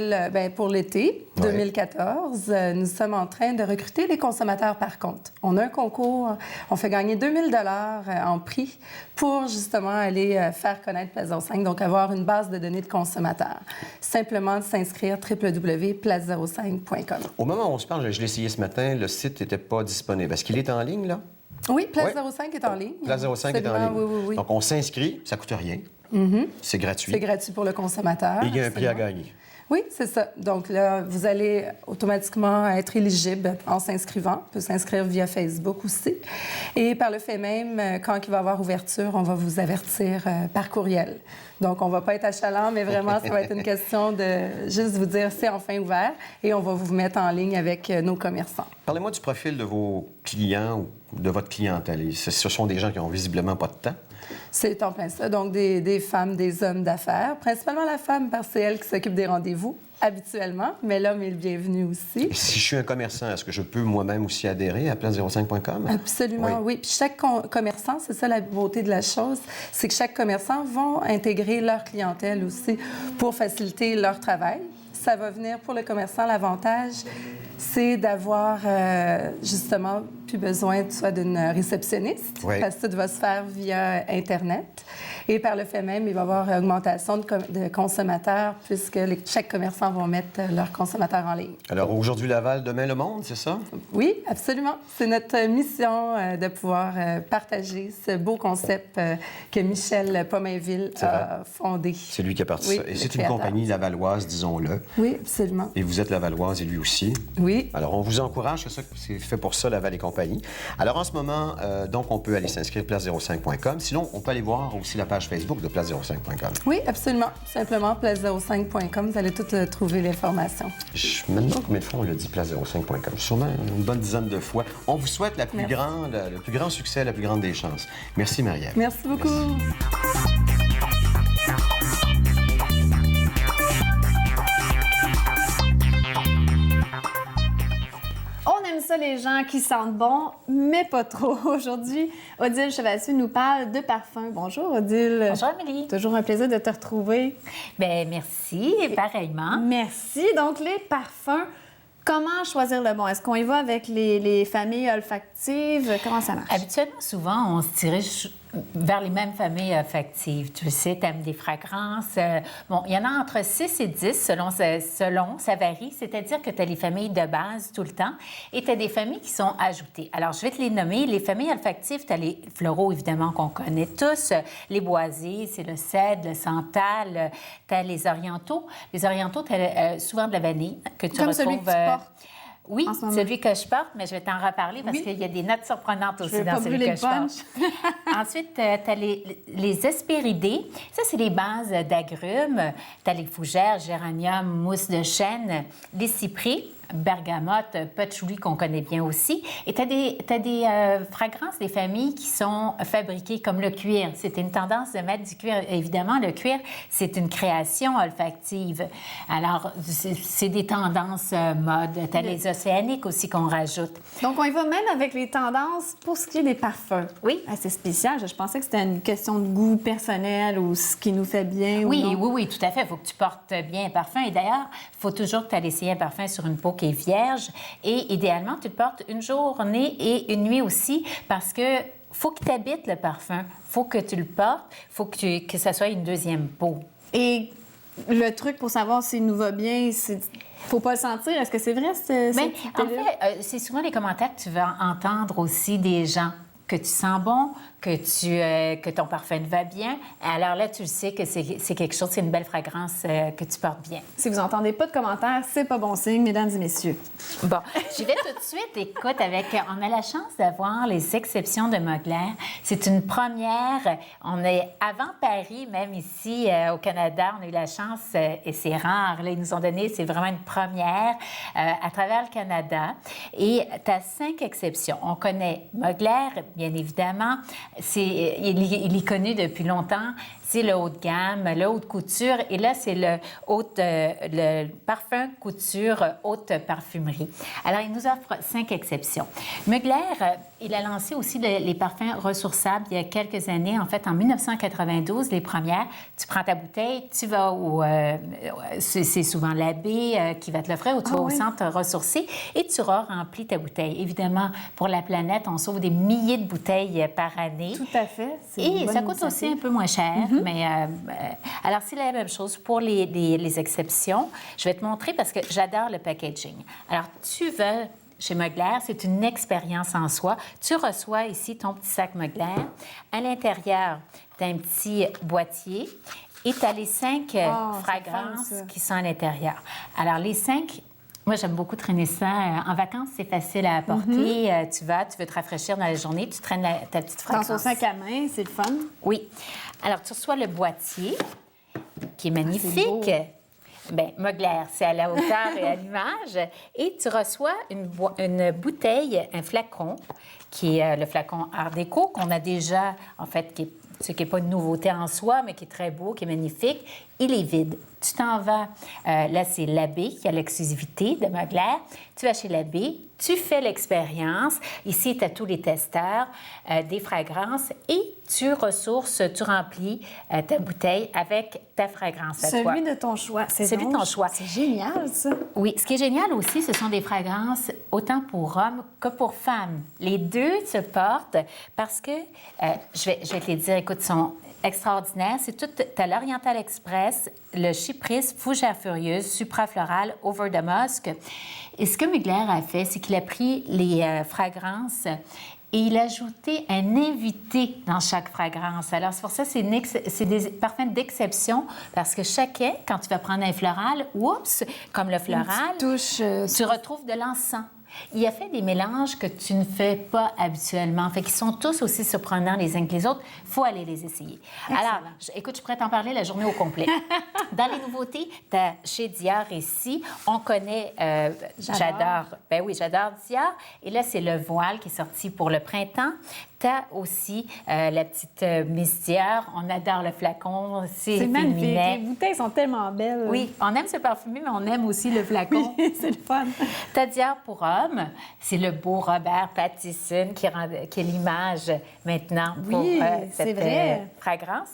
pour l'été 2014, nous sommes en train de recruter les consommateurs par compte. On a un concours, on fait gagner 2000 $ en prix pour justement aller faire connaître Place 05, donc avoir une base de données de consommateurs. Simplement de s'inscrire www.place05.com. Au moment où on se parle, je l'ai essayé ce matin, le site n'était pas disponible. Est-ce qu'il est en ligne, là? Oui, Place 05 est en ligne. Place 05 est en ligne. Oui. Donc, on s'inscrit, ça ne coûte rien. C'est gratuit. C'est gratuit pour le consommateur. Et il y a un prix à gagner. Oui, c'est ça. Donc là, vous allez automatiquement être éligible en s'inscrivant. On peut s'inscrire via Facebook aussi. Et par le fait même, quand il va y avoir ouverture, on va vous avertir par courriel. Donc, on ne va pas être achalant, mais vraiment, ça va être une question de juste vous dire c'est enfin ouvert et on va vous mettre en ligne avec nos commerçants. Parlez-moi du profil de vos clients ou de votre clientèle. Ce sont des gens qui n'ont visiblement pas de temps. C'est en plein ça. Donc, des femmes, des hommes d'affaires. Principalement la femme, parce que c'est elle qui s'occupe des rendez-vous habituellement, mais l'homme est le bienvenu aussi. Et si je suis un commerçant, est-ce que je peux moi-même aussi adhérer à place05.com? Absolument, oui. Puis chaque commerçant, c'est ça la beauté de la chose, c'est que chaque commerçant va intégrer leur clientèle aussi pour faciliter leur travail. Ça va venir pour le commerçant, l'avantage, c'est d'avoir justement plus besoin soit d'une réceptionniste, parce que tout va se faire via Internet. Et par le fait même, il va y avoir une augmentation de consommateurs puisque chaque commerçant va mettre leurs consommateurs en ligne. Alors aujourd'hui Laval, demain Le Monde, c'est ça? Oui, absolument. C'est notre mission de pouvoir partager ce beau concept que Michel Pomainville a fondé. C'est lui qui a parti ça. Et c'est une compagnie lavalloise, disons-le. Oui, absolument. Et vous êtes lavalloise et lui aussi. Oui. Alors on vous encourage, c'est fait pour ça, Laval et compagnie. Alors en ce moment, donc on peut aller s'inscrire place05.com. Sinon, on peut aller voir aussi la page Facebook de place05.com. Oui, absolument. Simplement place05.com, vous allez tout trouver l'information. Je me demande combien de fois on l'a dit place05.com. Sûrement une bonne dizaine de fois. On vous souhaite le plus grand succès, la plus grande des chances. Merci Marie-Ève. Merci beaucoup. Merci. Ça, les gens qui sentent bon, mais pas trop. Aujourd'hui, Odile Chevalier nous parle de parfums. Bonjour, Odile. Bonjour, Amélie. Toujours un plaisir de te retrouver. Bien, merci, et pareillement. Merci. Donc, les parfums, comment choisir le bon? Est-ce qu'on y va avec les familles olfactives? Comment ça marche? Habituellement, souvent, on se dirige vers les mêmes familles affectives. Tu le sais, tu aimes des fragrances. Bon, il y en a entre 6 et 10 selon, ça varie. C'est-à-dire que tu as les familles de base tout le temps et tu as des familles qui sont ajoutées. Alors, je vais te les nommer. Les familles olfactives, tu as les floraux, évidemment, qu'on connaît tous. Les boisés, c'est le cèdre, le santal. Tu as les orientaux. Les orientaux, tu as souvent de la vanille que tu Comme retrouves... celui que tu portes. Oui, celui que je porte, mais je vais t'en reparler parce qu'il y a des notes surprenantes aussi dans celui que je porte. Ensuite, tu as les hespéridés. Ça, c'est les bases d'agrumes. Tu as les fougères, géranium, mousse de chêne, les cyprès, bergamote, patchouli qu'on connaît bien aussi. Et tu as des fragrances des familles qui sont fabriquées comme le cuir. C'était une tendance de mettre du cuir. Évidemment, le cuir, c'est une création olfactive. Alors, c'est des tendances mode. Tu as les océaniques aussi qu'on rajoute. Donc, on y va même avec les tendances pour ce qui est des parfums. Oui. C'est spécial. Je pensais que c'était une question de goût personnel ou ce qui nous fait bien oui, ou non. Oui, tout à fait. Il faut que tu portes bien un parfum. Et d'ailleurs, il faut toujours que tu ailles essayer un parfum sur une peau qui est vierge. Et idéalement, tu le portes une journée et une nuit aussi parce que faut que tu habites le parfum. Faut que tu le portes. Faut que ça soit une deuxième peau. Et le truc pour savoir s'il nous va bien, c'est... Faut pas le sentir. Est-ce que c'est vrai, En fait, c'est souvent les commentaires que tu vas entendre aussi des gens. Que tu sens bon, que ton parfum te va bien. Alors là, tu le sais que c'est quelque chose, c'est une belle fragrance que tu portes bien. Si vous n'entendez pas de commentaires, c'est pas bon signe, mesdames et messieurs. Bon, j'y vais tout de suite. Écoute, on a la chance d'avoir les exceptions de Mugler. C'est une première. On est avant Paris, même ici au Canada, on a eu la chance, et c'est rare, là, ils nous ont donné, c'est vraiment une première à travers le Canada. Et tu as 5 exceptions. On connaît Mugler, bien évidemment. Il est connu depuis longtemps. C'est le haut de gamme, le haute couture. Et là, c'est le parfum couture haute parfumerie. Alors, il nous offre 5 exceptions. Mugler, il a lancé aussi les parfums ressourçables il y a quelques années. En fait, en 1992, les premières. Tu prends ta bouteille, tu vas c'est souvent l'abbé qui va te l'offrir ou tu vas au centre ressourcé et tu auras rempli ta bouteille. Évidemment, pour la planète, on sauve des milliers de bouteilles par année. Tout à fait. Et ça coûte aussi un peu moins cher. Mais alors, c'est la même chose pour les exceptions. Je vais te montrer parce que j'adore le packaging. Alors, tu vas chez Mugler, c'est une expérience en soi. Tu reçois ici ton petit sac Mugler. À l'intérieur, tu as un petit boîtier et tu as les 5 fragrances qui sont à l'intérieur. Alors, les 5... Moi, j'aime beaucoup traîner ça. En vacances, c'est facile à apporter. Tu veux te rafraîchir dans la journée, tu traînes ta petite fragrance. Dans son sac à main, c'est le fun. Oui. Alors, tu reçois le boîtier, qui est magnifique. Bien, Mugler, c'est à la hauteur et à l'image. Et tu reçois une bouteille, un flacon, qui est le flacon Art Déco, qu'on a déjà, en fait, ce qui n'est pas une nouveauté en soi, mais qui est très beau, qui est magnifique. Il est vide. Tu t'en vas, là, c'est l'abbé qui a l'exclusivité de Mugler. Tu vas chez l'abbé, tu fais l'expérience. Ici, tu as tous les testeurs des fragrances et tu remplis ta bouteille avec ta fragrance à toi. Celui de ton choix. Celui de ton choix. C'est génial, ça. Oui, ce qui est génial aussi, ce sont des fragrances autant pour hommes que pour femmes. Les deux se portent parce que, je vais te les dire, écoute, sont extraordinaires. C'est tout, t'as l'Oriental Express, le Chypris, Fougère Furieuse, Suprafloral, Over the Musk. Et ce que Mugler a fait, c'est qu'il a pris les fragrances et il a ajouté un invité dans chaque fragrance. Alors, c'est pour ça que c'est des parfums d'exception parce que chacun, quand tu vas prendre un floral, comme le floral, tu retrouves de l'encens. Il a fait des mélanges que tu ne fais pas habituellement. Fait qu'ils sont tous aussi surprenants les uns que les autres. Il faut aller les essayer. Excellent. Alors, écoute, je pourrais t'en parler la journée au complet. Dans les nouveautés, tu as chez Dior ici, on connaît, j'adore Dior. Et là, c'est le voile qui est sorti pour le printemps. Tu as aussi la petite Miss Dior. On adore le flacon. C'est magnifique. Les bouteilles sont tellement belles. Oui, on aime se parfumer, mais on aime aussi le flacon. Oui, c'est le fun. Tu as Dior pour homme. C'est le beau Robert Pattinson qui est l'image maintenant pour cette fragrance.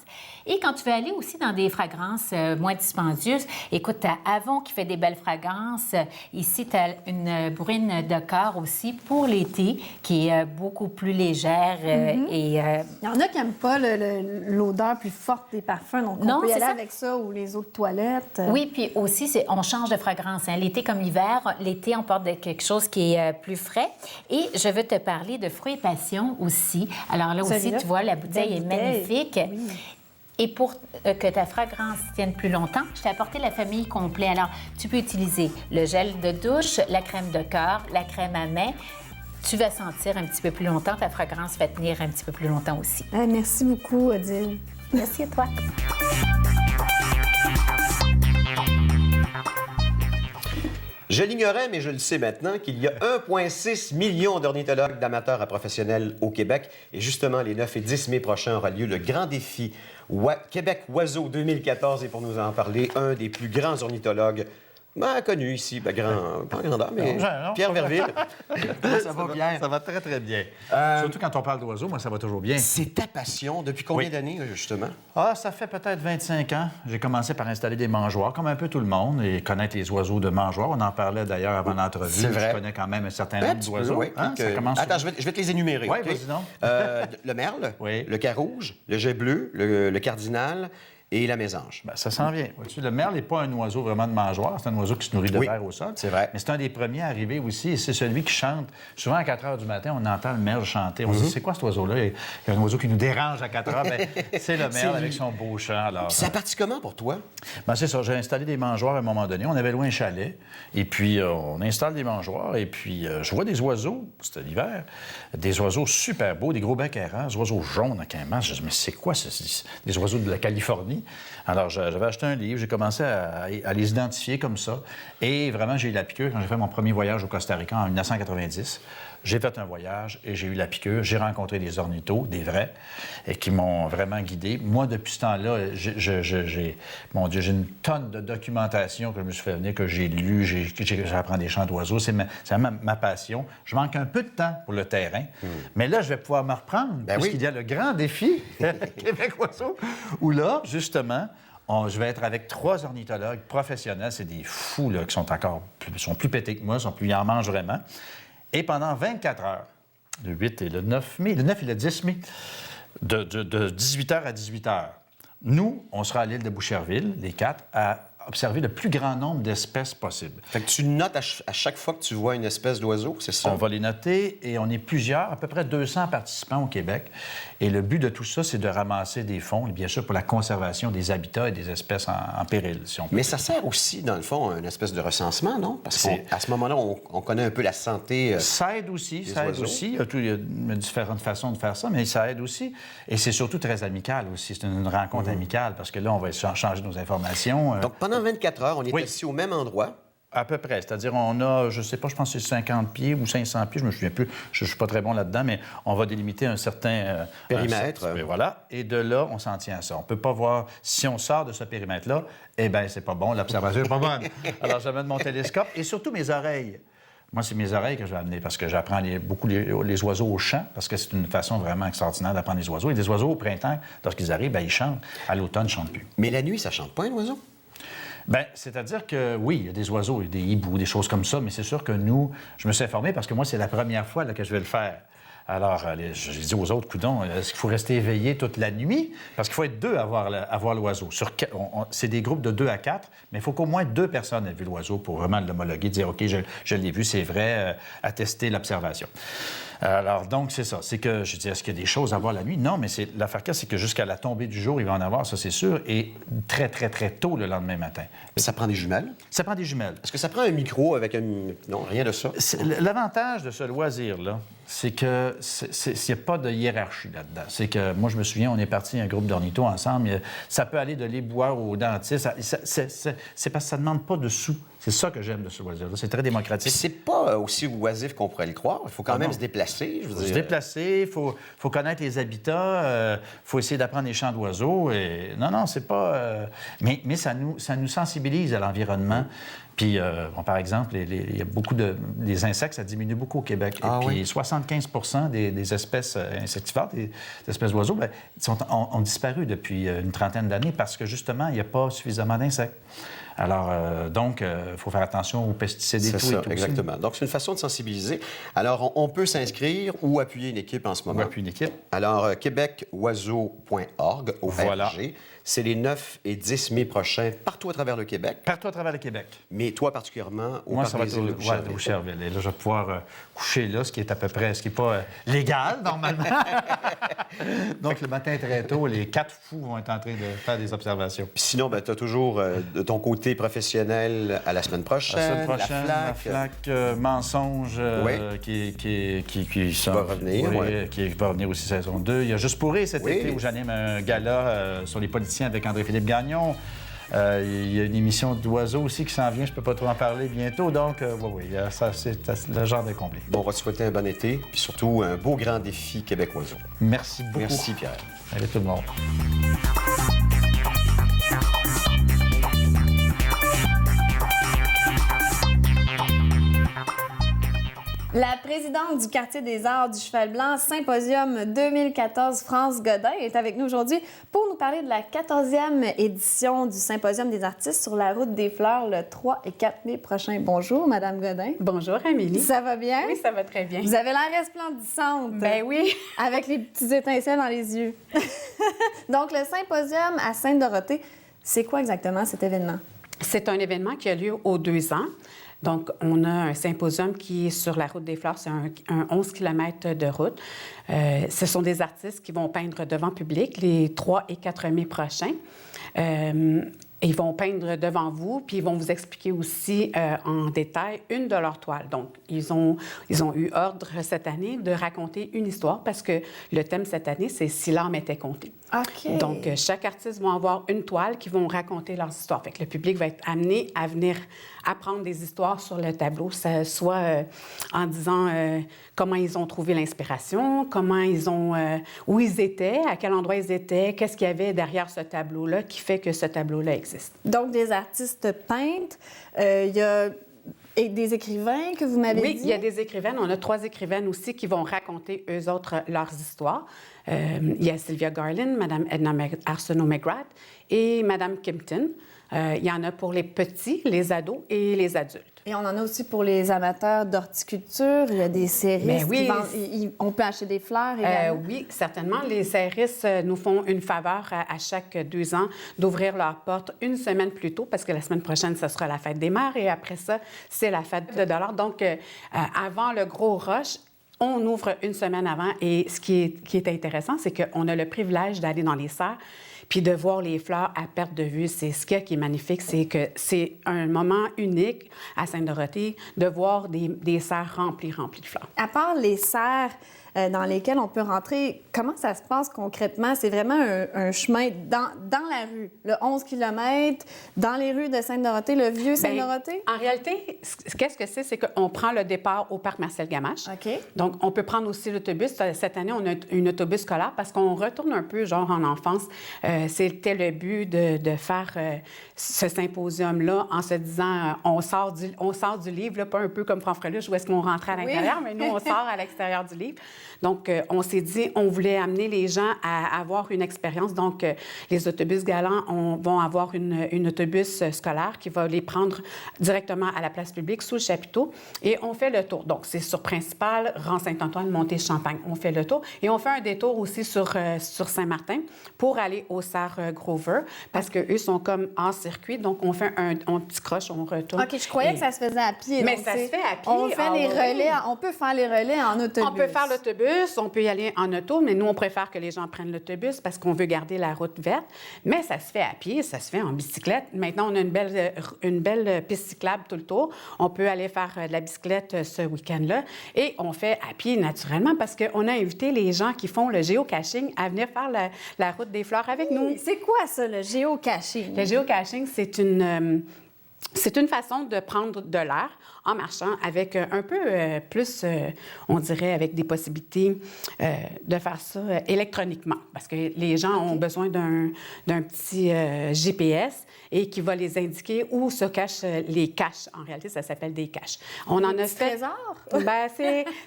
Et quand tu veux aller aussi dans des fragrances moins dispendieuses, écoute, tu as Avon qui fait des belles fragrances. Ici, tu as une bourrine de corps aussi pour l'été qui est beaucoup plus légère. Il y en a qui n'aiment pas l'odeur plus forte des parfums, donc on peut y aller avec ça ou les eaux de toilette. Oui, puis aussi, on change de fragrance. Hein. L'été comme l'hiver, l'été, on porte quelque chose qui est plus frais. Et je veux te parler de Fruits et Passion aussi. Alors là aussi, tu vois, la bouteille est magnifique. Oui. Et pour que ta fragrance tienne plus longtemps, je t'ai apporté la famille complète. Alors, tu peux utiliser le gel de douche, la crème de corps, la crème à main. Tu vas sentir un petit peu plus longtemps. Ta fragrance va tenir un petit peu plus longtemps aussi. Merci beaucoup, Odile. Merci à toi. Je l'ignorais, mais je le sais maintenant, qu'il y a 1,6 million d'ornithologues, d'amateurs à professionnels au Québec. Et justement, les 9 et 10 mai prochains aura lieu le grand défi Québec Oiseau 2014. Et pour nous en parler, un des plus grands ornithologues connu ici, pas en grandeur, mais Pierre Verville. Ça va bien. Ça va très, très bien. Surtout quand on parle d'oiseaux, moi, ça va toujours bien. C'est ta passion. Depuis combien d'années, justement? Ah, ça fait peut-être 25 ans. J'ai commencé par installer des mangeoires, comme un peu tout le monde, et connaître les oiseaux de mangeoires. On en parlait d'ailleurs avant l'entrevue. C'est vrai. Je connais quand même un certain nombre d'oiseaux. Oui. Ça commence... Attends, je vais te les énumérer. Oui, vas-y donc. Le merle, le carouge, le jet bleu, le cardinal... et la mésange. Bien, ça s'en vient. Vois-tu, le merle n'est pas un oiseau vraiment de mangeoir, c'est un oiseau qui se nourrit de verre au sol. C'est vrai. Mais c'est un des premiers à arriver aussi, et c'est celui qui chante. Souvent, à 4 heures du matin, on entend le merle chanter. On se dit, c'est quoi cet oiseau-là? Il y a un oiseau qui nous dérange à 4 heures. Bien, c'est le merle avec son beau chant. Alors, ça a parti comment pour toi? Bien, c'est ça. J'ai installé des mangeoires à un moment donné. On avait loué un chalet, et puis on installe des mangeoires, et puis je vois des oiseaux, c'était l'hiver, des oiseaux super beaux, des gros becs errants, des oiseaux jaunes avec un masque. Je dis, mais c'est quoi? C'est des oiseaux de la Californie. Alors, j'avais acheté un livre, j'ai commencé à les identifier comme ça. Et vraiment, j'ai eu la piqûre quand j'ai fait mon premier voyage au Costa Rica en 1990. J'ai fait un voyage et j'ai eu la piqûre. J'ai rencontré des ornithos, des vrais, et qui m'ont vraiment guidé. Moi, depuis ce temps-là, mon Dieu, j'ai une tonne de documentation que je me suis fait venir, que j'ai lu, j'apprends des chants d'oiseaux. C'est ma passion. Je manque un peu de temps pour le terrain, mais là, je vais pouvoir me reprendre, puisqu'il y a le grand défi Québec Oiseau, où là, justement, je vais être avec 3 ornithologues professionnels. C'est des fous, là, qui sont sont plus pétés que moi, ils en mangent vraiment. Et pendant 24 heures, le 8 et le 9 mai, le 9 et le 10 mai, de 18h à 18h, nous, on sera à l'île de Boucherville, les 4, à observer le plus grand nombre d'espèces possibles. Fait que tu notes à chaque fois que tu vois une espèce d'oiseau, c'est ça? On va les noter et on est plusieurs, à peu près 200 participants au Québec. Et le but de tout ça, c'est de ramasser des fonds, bien sûr, pour la conservation des habitats et des espèces en péril, si on peut. Mais ça sert aussi, dans le fond, à une espèce de recensement, non? Parce qu'à ce moment-là, on connaît un peu la santé ça aide aussi, ça aide aussi. Il y a différentes façons de faire ça, mais ça aide aussi. Et c'est surtout très amical aussi. C'est une rencontre amicale parce que là, on va changer nos informations. Donc, pendant 24 heures, on est ici au même endroit. À peu près. C'est-à-dire, on a, je sais pas, je pense que c'est 50 pieds ou 500 pieds, je me souviens plus. Je suis pas très bon là-dedans, mais on va délimiter un certain périmètre. Voilà. Et de là, on s'en tient à ça. On peut pas voir, si on sort de ce périmètre-là, eh bien, c'est pas bon, l'observation est pas bonne. Alors, j'amène mon télescope et surtout mes oreilles. Moi, c'est mes oreilles que je vais amener parce que j'apprends beaucoup les oiseaux au chant, parce que c'est une façon vraiment extraordinaire d'apprendre les oiseaux. Et des oiseaux, au printemps, lorsqu'ils arrivent, bien, ils chantent. À l'automne, ils ne chantent plus. Mais la nuit, ça chante pas, un oiseau? Bien, c'est-à-dire que, oui, il y a des oiseaux, des hiboux, des choses comme ça, mais c'est sûr que nous, je me suis informé parce que moi, c'est la première fois là, que je vais le faire. Alors, j'ai dit aux autres, coudons, est-ce qu'il faut rester éveillé toute la nuit? Parce qu'il faut être 2 à voir l'oiseau. C'est des groupes de 2 à 4, mais il faut qu'au moins 2 personnes aient vu l'oiseau pour vraiment l'homologuer, dire, OK, je l'ai vu, c'est vrai, attester l'observation. Alors, donc, c'est ça. C'est que, je dis, est-ce qu'il y a des choses à voir la nuit? Non, mais l'affaire, c'est que jusqu'à la tombée du jour, il va en avoir, ça, c'est sûr, et très, très, très tôt le lendemain matin. Mais ça prend des jumelles? Ça prend des jumelles. Est-ce que ça prend un micro avec un... Non, rien de ça? L'avantage de ce loisir-là, c'est qu'il n'y a pas de hiérarchie là-dedans. C'est que, moi, je me souviens, on est parti un groupe d'ornithos ensemble. Ça peut aller de l'éboueur au dentiste. C'est parce que ça ne demande pas de sous. C'est ça que j'aime de ce loisir-là. C'est très démocratique. C'est pas aussi oisif qu'on pourrait le croire. Il faut quand même se déplacer. Il faut se déplacer, il faut connaître les habitats, il faut essayer d'apprendre les chants d'oiseaux. Non, c'est pas... Mais ça nous sensibilise à l'environnement. Puis, par exemple, il y a beaucoup des insectes, ça diminue beaucoup au Québec. Et puis, 75 des espèces insectivores, des espèces d'oiseaux, ont disparu depuis une trentaine d'années parce que, justement, il n'y a pas suffisamment d'insectes. Alors, donc, il faut faire attention aux pesticides et tout. C'est ça, et tout exactement. Donc, c'est une façon de sensibiliser. Alors, on peut s'inscrire ou appuyer une équipe en ce moment. Ou appuyer une équipe. Alors, québecoiseau.org, Voilà. ORG. C'est les 9 et 10 mai prochains, partout à travers le Québec. Partout à travers le Québec. Mais toi, particulièrement, au Moi, parc ça va des être îles de au Boucherville. Et là, je vais pouvoir coucher là, ce qui est à peu près, ce qui n'est pas légal, normalement. Donc, le matin très tôt, les 4 fous vont être en train de faire des observations. Puis sinon, tu as toujours de ton côté professionnel à la semaine prochaine. La semaine prochaine, la FLAC mensonge qui va revenir. Qui va revenir aussi saison 2. Il y a Juste pour rire cet été où j'anime un gala sur les politiciens avec André-Philippe Gagnon. Il y a une émission d'oiseaux aussi qui s'en vient, je ne peux pas trop en parler bientôt. Donc, ça, c'est le genre de comblé. Bon, on va te souhaiter un bon été, puis surtout un beau grand défi Québec Oiseau. Merci beaucoup. Merci, Pierre. Allez, tout le monde. La présidente du Quartier des Arts du Cheval Blanc Symposium 2014, France Godin, est avec nous aujourd'hui pour nous parler de la 14e édition du Symposium des artistes sur la route des fleurs le 3 et 4 mai prochain. Bonjour, Madame Godin. Bonjour, Amélie. Ça va bien? Oui, ça va très bien. Vous avez l'air resplendissante. Ben oui. Avec les petits étincelles dans les yeux. Donc, le Symposium à Sainte-Dorothée, c'est quoi exactement cet événement? C'est un événement qui a lieu aux 2 ans. Donc, on a un symposium qui est sur la route des fleurs. C'est un 11 km de route. Ce sont des artistes qui vont peindre devant public les 3 et 4 mai prochains. Ils vont peindre devant vous, puis ils vont vous expliquer aussi en détail une de leurs toiles. Donc, ils ont eu ordre cette année de raconter une histoire parce que le thème cette année, c'est « Si l'âme était comptée ». OK. Donc, chaque artiste va avoir une toile qui vont raconter leurs histoires. Fait que le public va être amené à venir apprendre des histoires sur le tableau, soit en disant comment ils ont trouvé l'inspiration, où ils étaient, à quel endroit ils étaient, qu'est-ce qu'il y avait derrière ce tableau-là qui fait que ce tableau-là existe. Donc, des artistes peintres, il y a et des écrivains que vous m'avez dit? Oui, il y a des écrivaines. On a 3 écrivaines aussi qui vont raconter, eux autres, leurs histoires. Il y a Sylvia Garland, Mme Edna Arsenault-McGrath et Mme Kimpton. Il y en a pour les petits, les ados et les adultes. Et on en a aussi pour les amateurs d'horticulture. Il y a des serristes oui, qui vendent... On peut acheter des fleurs également? Oui, certainement. Les serristes nous font une faveur à chaque 2 ans d'ouvrir leurs portes une semaine plus tôt parce que la semaine prochaine, ce sera la fête des mères et après ça, c'est la fête de dollars. Donc, avant le gros rush, on ouvre une semaine avant et ce qui est intéressant, c'est qu'on a le privilège d'aller dans les serres puis de voir les fleurs à perte de vue. C'est ce qui est magnifique, c'est que c'est un moment unique à Sainte-Dorothée de voir des serres remplies de fleurs. À part les serres dans lesquelles on peut rentrer, comment ça se passe concrètement? C'est vraiment un chemin dans la rue, le 11 km, dans les rues de Sainte-Dorothée, le vieux Sainte-Dorothée? En réalité, qu'est-ce que c'est? C'est qu'on prend le départ au parc Marcel-Gamache. OK. Donc, on peut prendre aussi l'autobus. Cette année, on a un autobus scolaire parce qu'on retourne un peu, genre, en enfance. C'était le but de faire ce symposium-là en se disant, on sort du livre, là, pas un peu comme Franfreluche, où est-ce qu'on rentrait à l'intérieur, mais nous, on sort à l'extérieur du livre. Donc, on s'est dit, on voulait amener les gens à avoir une expérience. Donc, les autobus galants vont avoir une autobus scolaire qui va les prendre directement à la place publique sous le chapiteau et on fait le tour. Donc, c'est sur Principal, rang Saint-Antoine, Montée-Champagne. On fait le tour et on fait un détour aussi sur Saint-Martin pour aller au Serre Grover parce qu'eux sont comme en circuit. Donc, on fait un petit croche, on retourne. OK, je croyais que ça se faisait à pied. Mais ça se fait à pied. On fait les relais, on peut faire les relais en autobus. On peut faire l'autobus, on peut y aller en auto, mais nous, on préfère que les gens prennent l'autobus parce qu'on veut garder la route verte. Mais ça se fait à pied, ça se fait en bicyclette. Maintenant, on a une belle piste cyclable tout le tour. On peut aller faire de la bicyclette ce week-end-là. Et on fait à pied, naturellement, parce qu'on a invité les gens qui font le géocaching à venir faire la route des fleurs avec nous. C'est quoi ça, le géocaching? Le géocaching, c'est c'est une façon de prendre de l'air en marchant avec un peu plus, on dirait, avec des possibilités de faire ça électroniquement. Parce que les gens ont besoin d'un petit GPS et qui va les indiquer où se cachent les caches. En réalité, ça s'appelle des caches. On en a fait... trésors? Bien,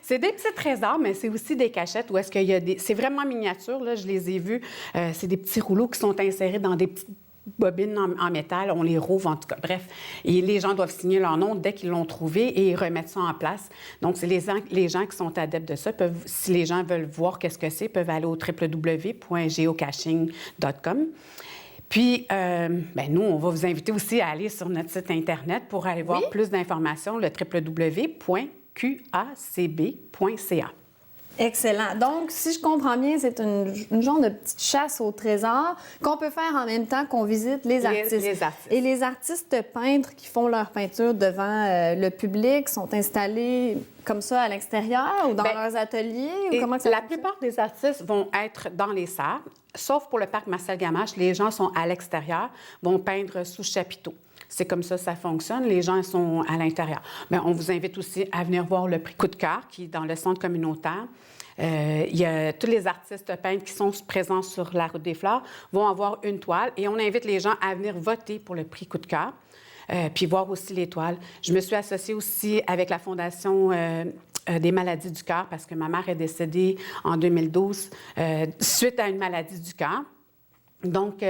c'est des petits trésors, mais c'est aussi des cachettes où est-ce qu'il y a des... C'est vraiment miniature, là, je les ai vus. C'est des petits rouleaux qui sont insérés dans des petites bobines en métal, on les rouvre en tout cas. Bref, et les gens doivent signer leur nom dès qu'ils l'ont trouvé et remettre ça en place. Donc, c'est les gens qui sont adeptes de ça peuvent, si les gens veulent voir qu'est-ce que c'est, peuvent aller au www.geocaching.com. Puis, nous, on va vous inviter aussi à aller sur notre site Internet pour aller voir plus d'informations, le www.qacb.ca. Excellent. Donc, si je comprends bien, c'est une genre de petite chasse au trésor qu'on peut faire en même temps qu'on visite les artistes. Les artistes. Et les artistes peintres qui font leur peinture devant le public sont installés comme ça à l'extérieur ou dans leurs ateliers? Ou comment ça la plupart des artistes vont être dans les salles, sauf pour le parc Marcel Gamache. Les gens sont à l'extérieur, vont peindre sous chapiteau. C'est comme ça fonctionne. Les gens sont à l'intérieur. Mais on vous invite aussi à venir voir le prix Coup de cœur qui est dans le centre communautaire. Il y a tous les artistes peintres qui sont présents sur la route des Fleurs vont avoir une toile et on invite les gens à venir voter pour le prix Coup de cœur. Puis voir aussi les toiles. Je me suis associée aussi avec la Fondation des maladies du cœur parce que ma mère est décédée en 2012 suite à une maladie du cœur. Donc,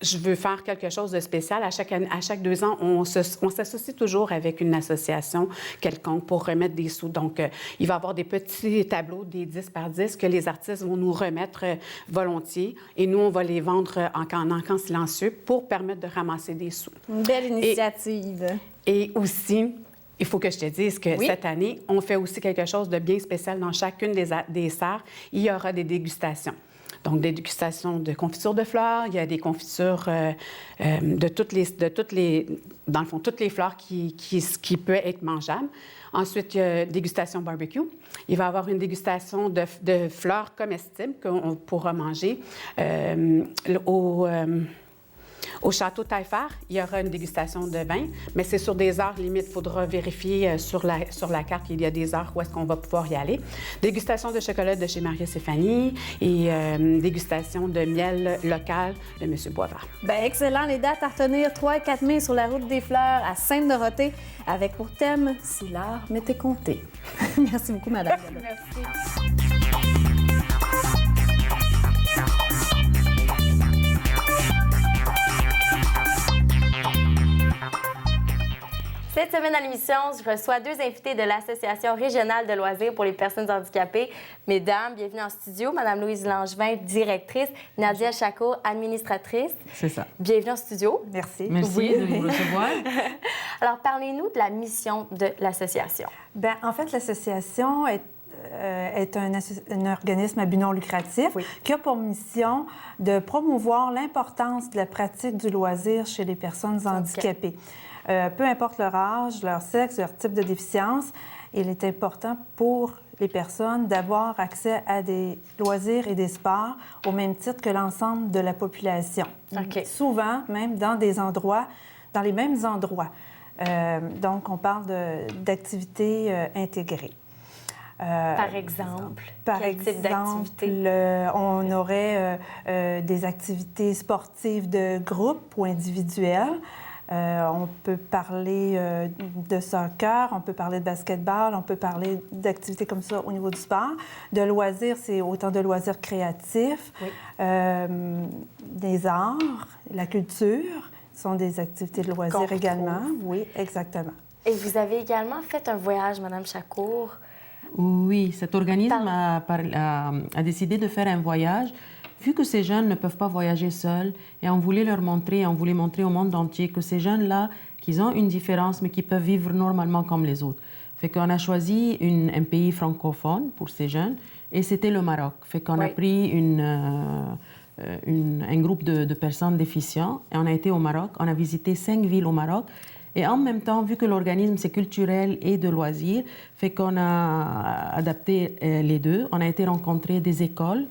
je veux faire quelque chose de spécial. À chaque 2 ans, on s'associe toujours avec une association quelconque pour remettre des sous. Donc, il va y avoir des petits tableaux, des 10 par 10, que les artistes vont nous remettre volontiers. Et nous, on va les vendre en encan silencieux pour permettre de ramasser des sous. Une belle initiative. Et aussi... Il faut que je te dise que cette année, on fait aussi quelque chose de bien spécial dans chacune des serres. Il y aura des dégustations. Donc, des dégustations de confitures de fleurs. Il y a des confitures de toutes les... Dans le fond, toutes les fleurs qui peuvent être mangeables. Ensuite, il y a dégustation barbecue. Il va y avoir une dégustation de fleurs comestibles qu'on pourra manger au Château Taillefer, il y aura une dégustation de vin, mais c'est sur des heures limites. Il faudra vérifier sur la carte qu'il y a des heures où est-ce qu'on va pouvoir y aller. Dégustation de chocolat de chez Maria-Stéphanie et dégustation de miel local de M. Boisvert. Bien, excellent. Les dates à retenir, 3 et 4 mai sur la route des Fleurs à Sainte-Dorothée, avec pour thème « Si l'art m'était compté ». Merci beaucoup, Madame. Merci. Cette semaine à l'émission, je reçois 2 invités de l'Association régionale de loisirs pour les personnes handicapées. Mesdames, bienvenue en studio. Madame Louise Langevin, directrice. Nadia Chakour, administratrice. C'est ça. Bienvenue en studio. Merci. Merci de nous recevoir. Alors, parlez-nous de la mission de l'association. Bien, en fait, l'association est un organisme à but non lucratif qui a pour mission de promouvoir l'importance de la pratique du loisir chez les personnes handicapées. Peu importe leur âge, leur sexe, leur type de déficience, il est important pour les personnes d'avoir accès à des loisirs et des sports au même titre que l'ensemble de la population. Souvent, même dans les mêmes endroits. Donc, on parle d'activités intégrées. Par exemple? Par quel type d'activité? On aurait des activités sportives de groupe ou individuelles. On peut parler de soccer, on peut parler de basketball, on peut parler d'activités comme ça au niveau du sport. De loisirs, c'est autant de loisirs créatifs, des arts, la culture sont des activités de loisirs également. Oui, exactement. Et vous avez également fait un voyage, Madame Chakour. Oui, cet organisme a décidé de faire un voyage. Vu que ces jeunes ne peuvent pas voyager seuls, et on voulait leur montrer, on voulait montrer au monde entier que ces jeunes-là, qu'ils ont une différence, mais qui peuvent vivre normalement comme les autres. Fait qu'on a choisi un pays francophone pour ces jeunes, et c'était le Maroc. Fait qu'on a pris un groupe de personnes déficientes, et on a été au Maroc. On a visité 5 villes au Maroc. Et en même temps, vu que l'organisme, c'est culturel et de loisirs, fait qu'on a adapté les deux. On a été rencontrer des écoles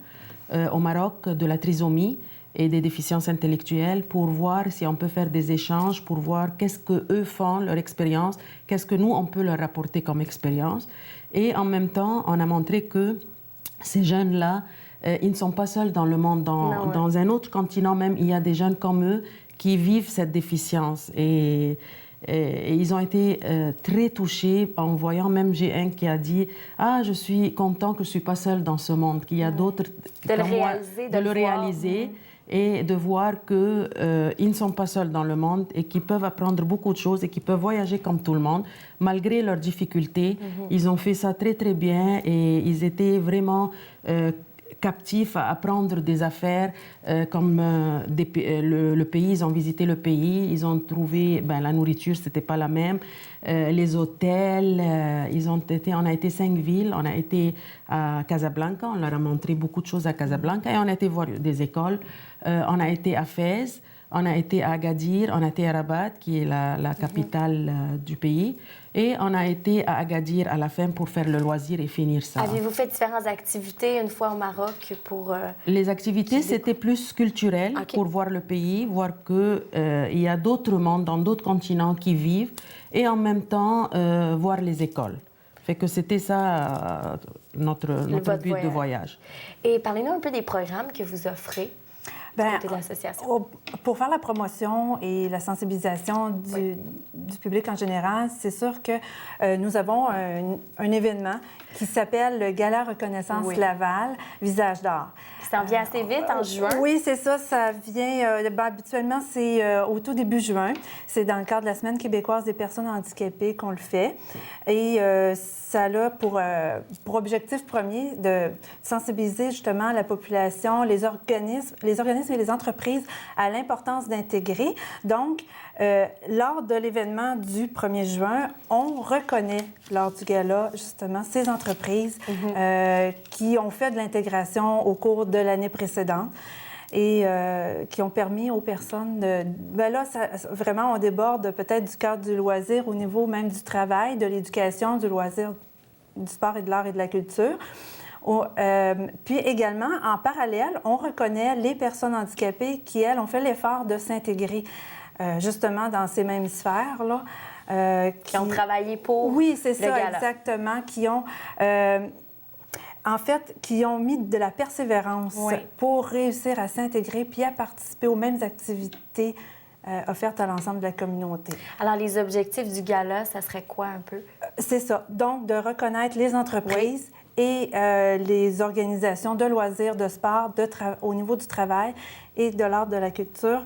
au Maroc de la trisomie et des déficiences intellectuelles pour voir si on peut faire des échanges, pour voir qu'est-ce qu'eux font, leur expérience, qu'est-ce que nous, on peut leur apporter comme expérience. Et en même temps, on a montré que ces jeunes-là, ils ne sont pas seuls dans le monde. Dans un autre continent même, il y a des jeunes comme eux qui vivent cette déficience. Et ils ont été très touchés en voyant, même j'ai un qui a dit « Ah, je suis content que je ne suis pas seule dans ce monde, qu'il y a d'autres comme moi. » De le réaliser et de voir qu'ils ne sont pas seuls dans le monde et qu'ils peuvent apprendre beaucoup de choses et qu'ils peuvent voyager comme tout le monde. Malgré leurs difficultés, ils ont fait ça très, très bien et ils étaient vraiment... captifs à apprendre des affaires comme le pays. Ils ont visité le pays, ils ont trouvé la nourriture, c'était pas la même, les hôtels. On a été 5 villes, on a été à Casablanca, on leur a montré beaucoup de choses à Casablanca et on a été voir des écoles. On a été à Fès, on a été à Agadir, on a été à Rabat, qui est la capitale du pays. Et on a été à Agadir à la fin pour faire le loisir et finir ça. Avez-vous fait différentes activités une fois au Maroc pour... Les activités, c'était plus culturel, pour voir le pays, voir qu'il y a d'autres mondes dans d'autres continents qui vivent, et en même temps, voir les écoles. Fait que c'était ça notre but de voyage. Et parlez-nous un peu des programmes que vous offrez. De l'association. Pour faire la promotion et la sensibilisation du public en général, c'est sûr que nous avons un événement qui s'appelle le Gala Reconnaissance Laval, Visage d'or. Ça en vient assez vite, en juin. Oui, c'est ça. Ça vient... habituellement, c'est au tout début juin. C'est dans le cadre de la Semaine québécoise des personnes handicapées qu'on le fait. Et ça a pour objectif premier de sensibiliser justement la population, les organismes et les entreprises à l'importance d'intégrer. Donc, lors de l'événement du 1er juin, on reconnaît, lors du gala, justement, ces entreprises qui ont fait de l'intégration au cours de l'année précédente et qui ont permis aux personnes de... vraiment, on déborde peut-être du cadre du loisir au niveau même du travail, de l'éducation, du loisir, du sport et de l'art et de la culture. Puis également, en parallèle, on reconnaît les personnes handicapées qui, elles, ont fait l'effort de s'intégrer justement dans ces mêmes sphères-là. Qui ont travaillé pour Oui, c'est ça, gala. exactement. Qui ont... qui ont mis de la persévérance pour réussir à s'intégrer puis à participer aux mêmes activités offertes à l'ensemble de la communauté. Alors, les objectifs du gala, ça serait quoi un peu? C'est ça. Donc, de reconnaître les entreprises et les organisations de loisirs, de sport, au niveau du travail et de l'art de la culture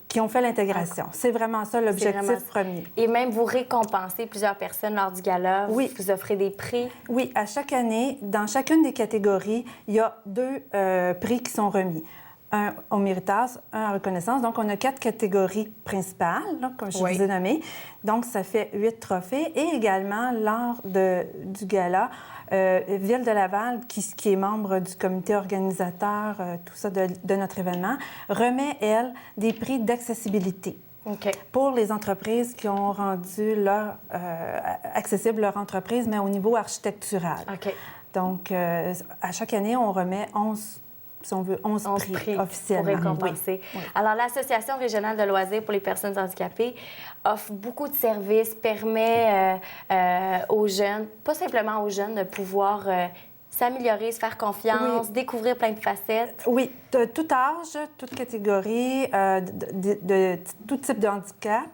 qui ont fait l'intégration. C'est vraiment ça l'objectif premier. Et même vous récompensez plusieurs personnes lors du gala. Oui. Vous offrez des prix. Oui, à chaque année, dans chacune des catégories, il y a 2 prix qui sont remis. Un au méritage, un à reconnaissance. Donc, on a 4 catégories principales, là, comme je vous ai nommé. Donc, ça fait 8 trophées. Et également, lors du gala, Ville de Laval, qui est membre du comité organisateur, tout ça, de notre événement, remet, elle, des prix d'accessibilité. Pour les entreprises qui ont rendu accessible leur entreprise, mais au niveau architectural. Donc, à chaque année, on remet 11 prix officiellement. Pour récompenser. Oui. Alors, l'Association régionale de loisirs pour les personnes handicapées offre beaucoup de services, permet aux jeunes, pas simplement aux jeunes, de pouvoir s'améliorer, se faire confiance, découvrir plein de facettes. Oui, de tout âge, toute catégorie, de tout type de handicap.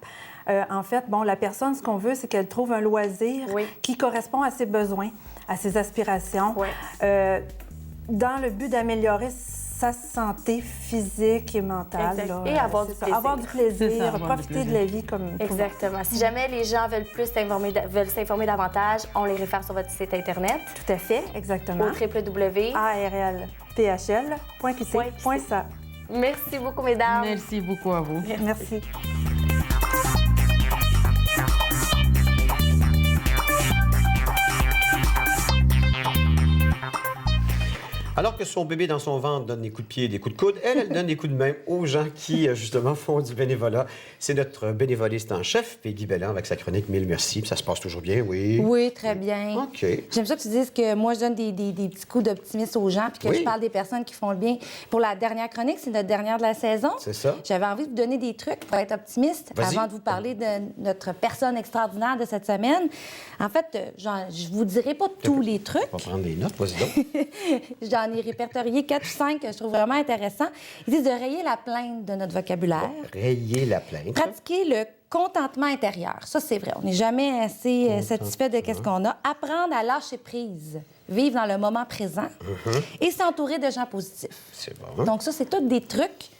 En fait, la personne, ce qu'on veut, c'est qu'elle trouve un loisir qui correspond à ses besoins, à ses aspirations. Dans le but d'améliorer sa santé physique et mentale. Là, et avoir du plaisir. Avoir du plaisir, profiter de la vie comme Exactement. Si jamais les gens veulent s'informer davantage, on les réfère sur votre site Internet. Tout à fait, exactement. Au www.arlphl.qc.ca. Merci beaucoup, mesdames. Merci beaucoup à vous. Merci. Alors que son bébé dans son ventre donne des coups de pied et des coups de coude, elle donne des coups de main aux gens qui, justement, font du bénévolat. C'est notre bénévoliste en chef, Peggy Belland, avec sa chronique Mille merci. Ça se passe toujours bien, oui? Oui, très bien. OK. J'aime ça que tu dises que moi, je donne des petits coups d'optimisme aux gens puis que je parle des personnes qui font le bien. Pour la dernière chronique, c'est notre dernière de la saison. C'est ça. J'avais envie de vous donner des trucs pour être optimiste avant de vous parler de notre personne extraordinaire de cette semaine. En fait, je vous dirai pas tous les trucs. On va prendre des notes, vas-y donc. J'en ai répertorié 4 ou 5 que je trouve vraiment intéressants. Ils disent de rayer la plainte de notre vocabulaire. Rayer la plainte. Pratiquer le contentement intérieur. Ça, c'est vrai. On n'est jamais assez satisfait de ce qu'on a. Apprendre à lâcher prise. Vivre dans le moment présent. Et s'entourer de gens positifs. C'est bon. Donc ça, c'est tous des trucs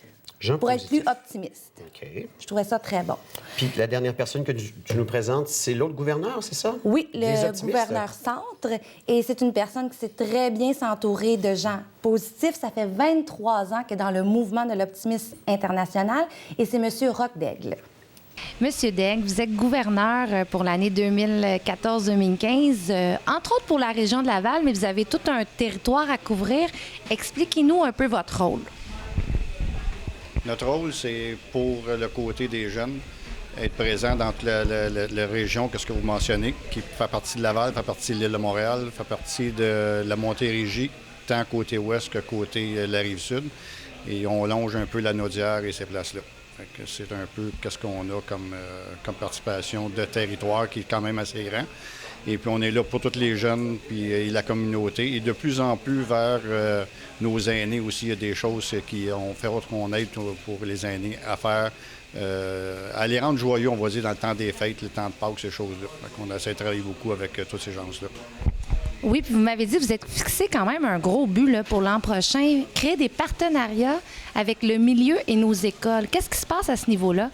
pour être plus optimiste. OK. Je trouvais ça très bon. Puis la dernière personne que tu nous présentes, c'est l'autre gouverneur, c'est ça? Oui, le gouverneur centre. Et c'est une personne qui sait très bien s'entourer de gens positifs. Ça fait 23 ans qu'elle est dans le mouvement de l'optimisme international. Et c'est M. Roch-Daigle. Monsieur Daigle, vous êtes gouverneur pour l'année 2014-2015, entre autres pour la région de Laval, mais vous avez tout un territoire à couvrir. Expliquez-nous un peu votre rôle. Notre rôle, c'est pour le côté des jeunes, être présent dans toute la région, qu'est-ce que vous mentionnez, qui fait partie de Laval, fait partie de l'île de Montréal, fait partie de la Montérégie, tant côté ouest que côté la Rive-Sud. Et on longe un peu la Naudière et ces places-là. C'est un peu qu'est-ce qu'on a comme participation de territoire qui est quand même assez grand. Et puis on est là pour tous les jeunes puis la communauté. Et de plus en plus vers nos aînés aussi, il y a des choses qu'on fait autre qu'on aide pour les aînés à faire, à les rendre joyeux, on va dire, dans le temps des fêtes, le temps de Pâques, ces choses-là. On essaie de travailler beaucoup avec tous ces gens-là. Oui, puis vous m'avez dit que vous êtes fixé quand même un gros but là, pour l'an prochain, créer des partenariats avec le milieu et nos écoles. Qu'est-ce qui se passe à ce niveau-là?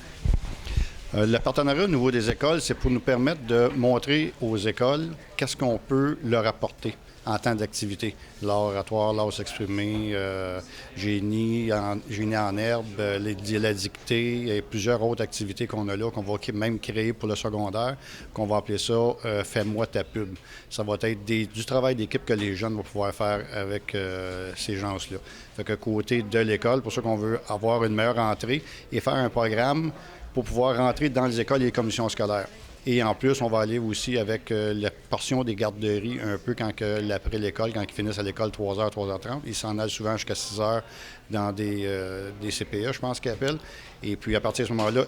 Le partenariat au niveau des écoles, c'est pour nous permettre de montrer aux écoles qu'est-ce qu'on peut leur apporter en temps d'activité. L'art oratoire, l'art s'exprimer, génie en herbe, la dictée et plusieurs autres activités qu'on a là, qu'on va même créer pour le secondaire, qu'on va appeler ça « Fais-moi ta pub ». Ça va être du travail d'équipe que les jeunes vont pouvoir faire avec ces gens-là. Fait que côté de l'école, pour ça qu'on veut avoir une meilleure entrée et faire un programme pour pouvoir rentrer dans les écoles et les commissions scolaires. Et en plus, on va aller aussi avec la portion des garderies un peu après l'école, quand ils finissent à l'école 3h, 3h30. Ils s'en allent souvent jusqu'à 6h dans des CPE, je pense qu'ils appellent. Et puis, à partir de ce moment-là,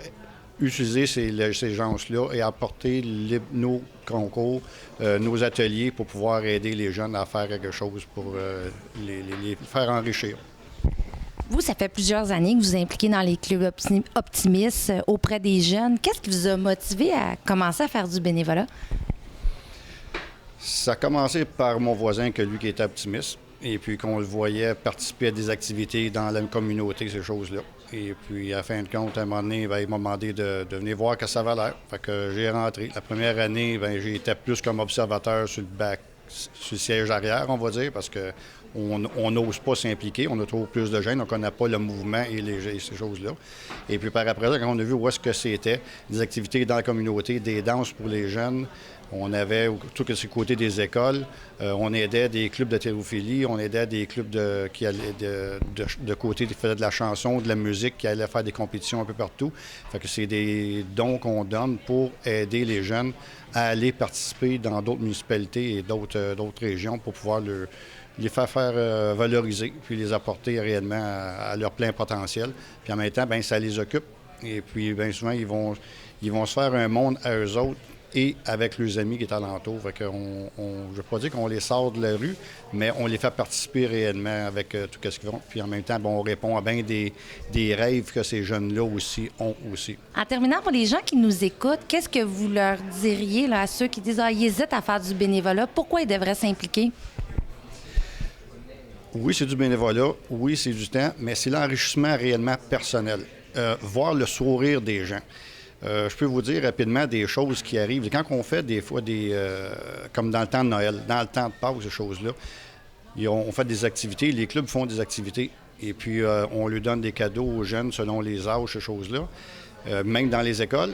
utiliser ces gens-là et apporter nos concours, nos ateliers pour pouvoir aider les jeunes à faire quelque chose pour les faire enrichir. Vous, ça fait plusieurs années que vous vous impliquez dans les clubs optimistes auprès des jeunes. Qu'est-ce qui vous a motivé à commencer à faire du bénévolat? Ça a commencé par mon voisin, que lui qui était optimiste, et puis qu'on le voyait participer à des activités dans la communauté, ces choses-là. Et puis, à la fin de compte, à un moment donné, il m'a demandé de venir voir que ça avait l'air. Fait que j'ai rentré. La première année, j'étais plus comme observateur sur le siège arrière, on va dire, parce que on n'ose pas s'impliquer, on a trop plus de jeunes, on ne connaît pas le mouvement et ces choses-là. Et puis par après, quand on a vu où est-ce que c'était, des activités dans la communauté, des danses pour les jeunes, on avait tout ce côté des écoles, on aidait des clubs d'haltérophilie, on aidait des clubs qui allaient de côté, qui faisaient de la chanson, de la musique, qui allaient faire des compétitions un peu partout. Fait que c'est des dons qu'on donne pour aider les jeunes à aller participer dans d'autres municipalités et d'autres régions pour pouvoir les faire valoriser, puis les apporter réellement à leur plein potentiel. Puis en même temps, ça les occupe. Et puis, bien souvent, ils vont se faire un monde à eux autres et avec leurs amis qui est alentour. Fait que je ne veux pas dire qu'on les sort de la rue, mais on les fait participer réellement avec tout ce qu'ils font. Puis en même temps, on répond à bien des rêves que ces jeunes-là aussi ont aussi. En terminant, pour les gens qui nous écoutent, qu'est-ce que vous leur diriez là, à ceux qui disent « ils hésitent à faire du bénévolat », pourquoi ils devraient s'impliquer? Oui, c'est du bénévolat, oui, c'est du temps, mais c'est l'enrichissement réellement personnel. Voir le sourire des gens. Je peux vous dire rapidement des choses qui arrivent. Quand on fait des fois comme dans le temps de Noël, dans le temps de Pâques, ces choses-là, on fait des activités, les clubs font des activités, et puis on leur donne des cadeaux aux jeunes selon les âges, ces choses-là, même dans les écoles.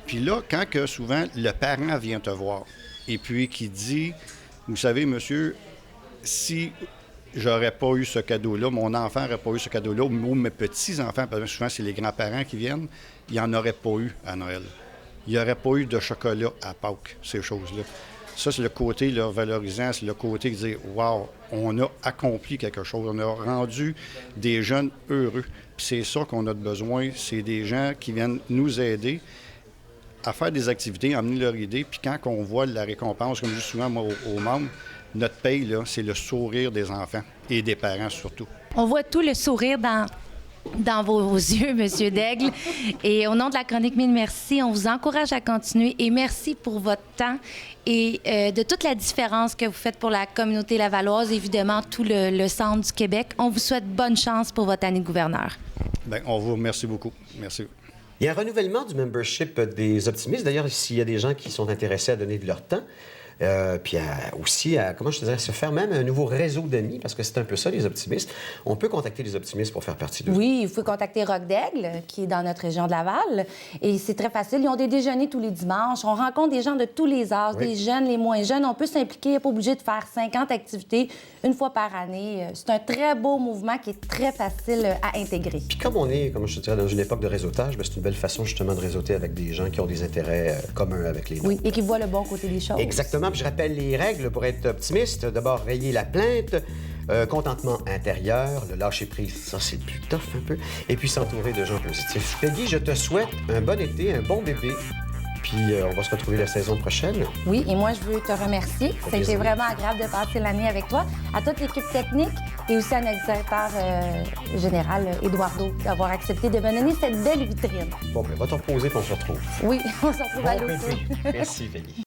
Puis là, quand que souvent le parent vient te voir, et puis qui dit, vous savez, monsieur, si j'aurais pas eu ce cadeau-là, mon enfant n'aurait pas eu ce cadeau-là, ou mes petits-enfants, parce que souvent c'est les grands-parents qui viennent, il n'y en aurait pas eu à Noël. Il n'y aurait pas eu de chocolat à Pâques, ces choses-là. Ça, c'est le côté là, valorisant, c'est le côté de dire « Wow, on a accompli quelque chose, on a rendu des jeunes heureux. » Puis c'est ça qu'on a besoin, c'est des gens qui viennent nous aider à faire des activités, à amener leur idée, puis quand on voit la récompense, comme je dis souvent moi, aux membres, notre paye, là, c'est le sourire des enfants et des parents surtout. On voit tout le sourire dans vos yeux, Monsieur Daigle. Et au nom de la chronique Mille merci, on vous encourage à continuer et merci pour votre temps et de toute la différence que vous faites pour la communauté lavalloise, évidemment, tout le centre du Québec. On vous souhaite bonne chance pour votre année de gouverneur. Bien, on vous remercie beaucoup. Merci. Il y a un renouvellement du membership des optimistes. D'ailleurs, s'il y a des gens qui sont intéressés à donner de leur temps, puis aussi à, comment je te dirais, se faire même un nouveau réseau d'amis, parce que c'est un peu ça, les optimistes. On peut contacter les optimistes pour faire partie d'eux. Oui, il faut contacter Roc d'Aigle, qui est dans notre région de Laval. Et c'est très facile. Ils ont des déjeuners tous les dimanches. On rencontre des gens de tous les âges, des jeunes, les moins jeunes. On peut s'impliquer. On n'est pas obligé de faire 50 activités une fois par année. C'est un très beau mouvement qui est très facile à intégrer. Puis comme on est, comme je te dirais, dans une époque de réseautage, bien, c'est une belle façon justement de réseauter avec des gens qui ont des intérêts communs avec les nôtres. Oui, et qui voient le bon côté des choses. Exactement. Puis je rappelle les règles pour être optimiste. D'abord, rayer la plainte, contentement intérieur, le lâcher-prise, ça, c'est plus tough un peu, et puis s'entourer de gens positifs. Peggy, je te souhaite un bon été, un bon bébé, puis on va se retrouver la saison prochaine. Oui, et moi, je veux te remercier. Ça a été vraiment agréable de passer l'année avec toi, à toute l'équipe technique et aussi à notre directeur général, Eduardo, d'avoir accepté de me donner cette belle vitrine. Bon, ben, va te reposer, puis on se retrouve. Oui, on se retrouve à l'autre. Merci, Peggy.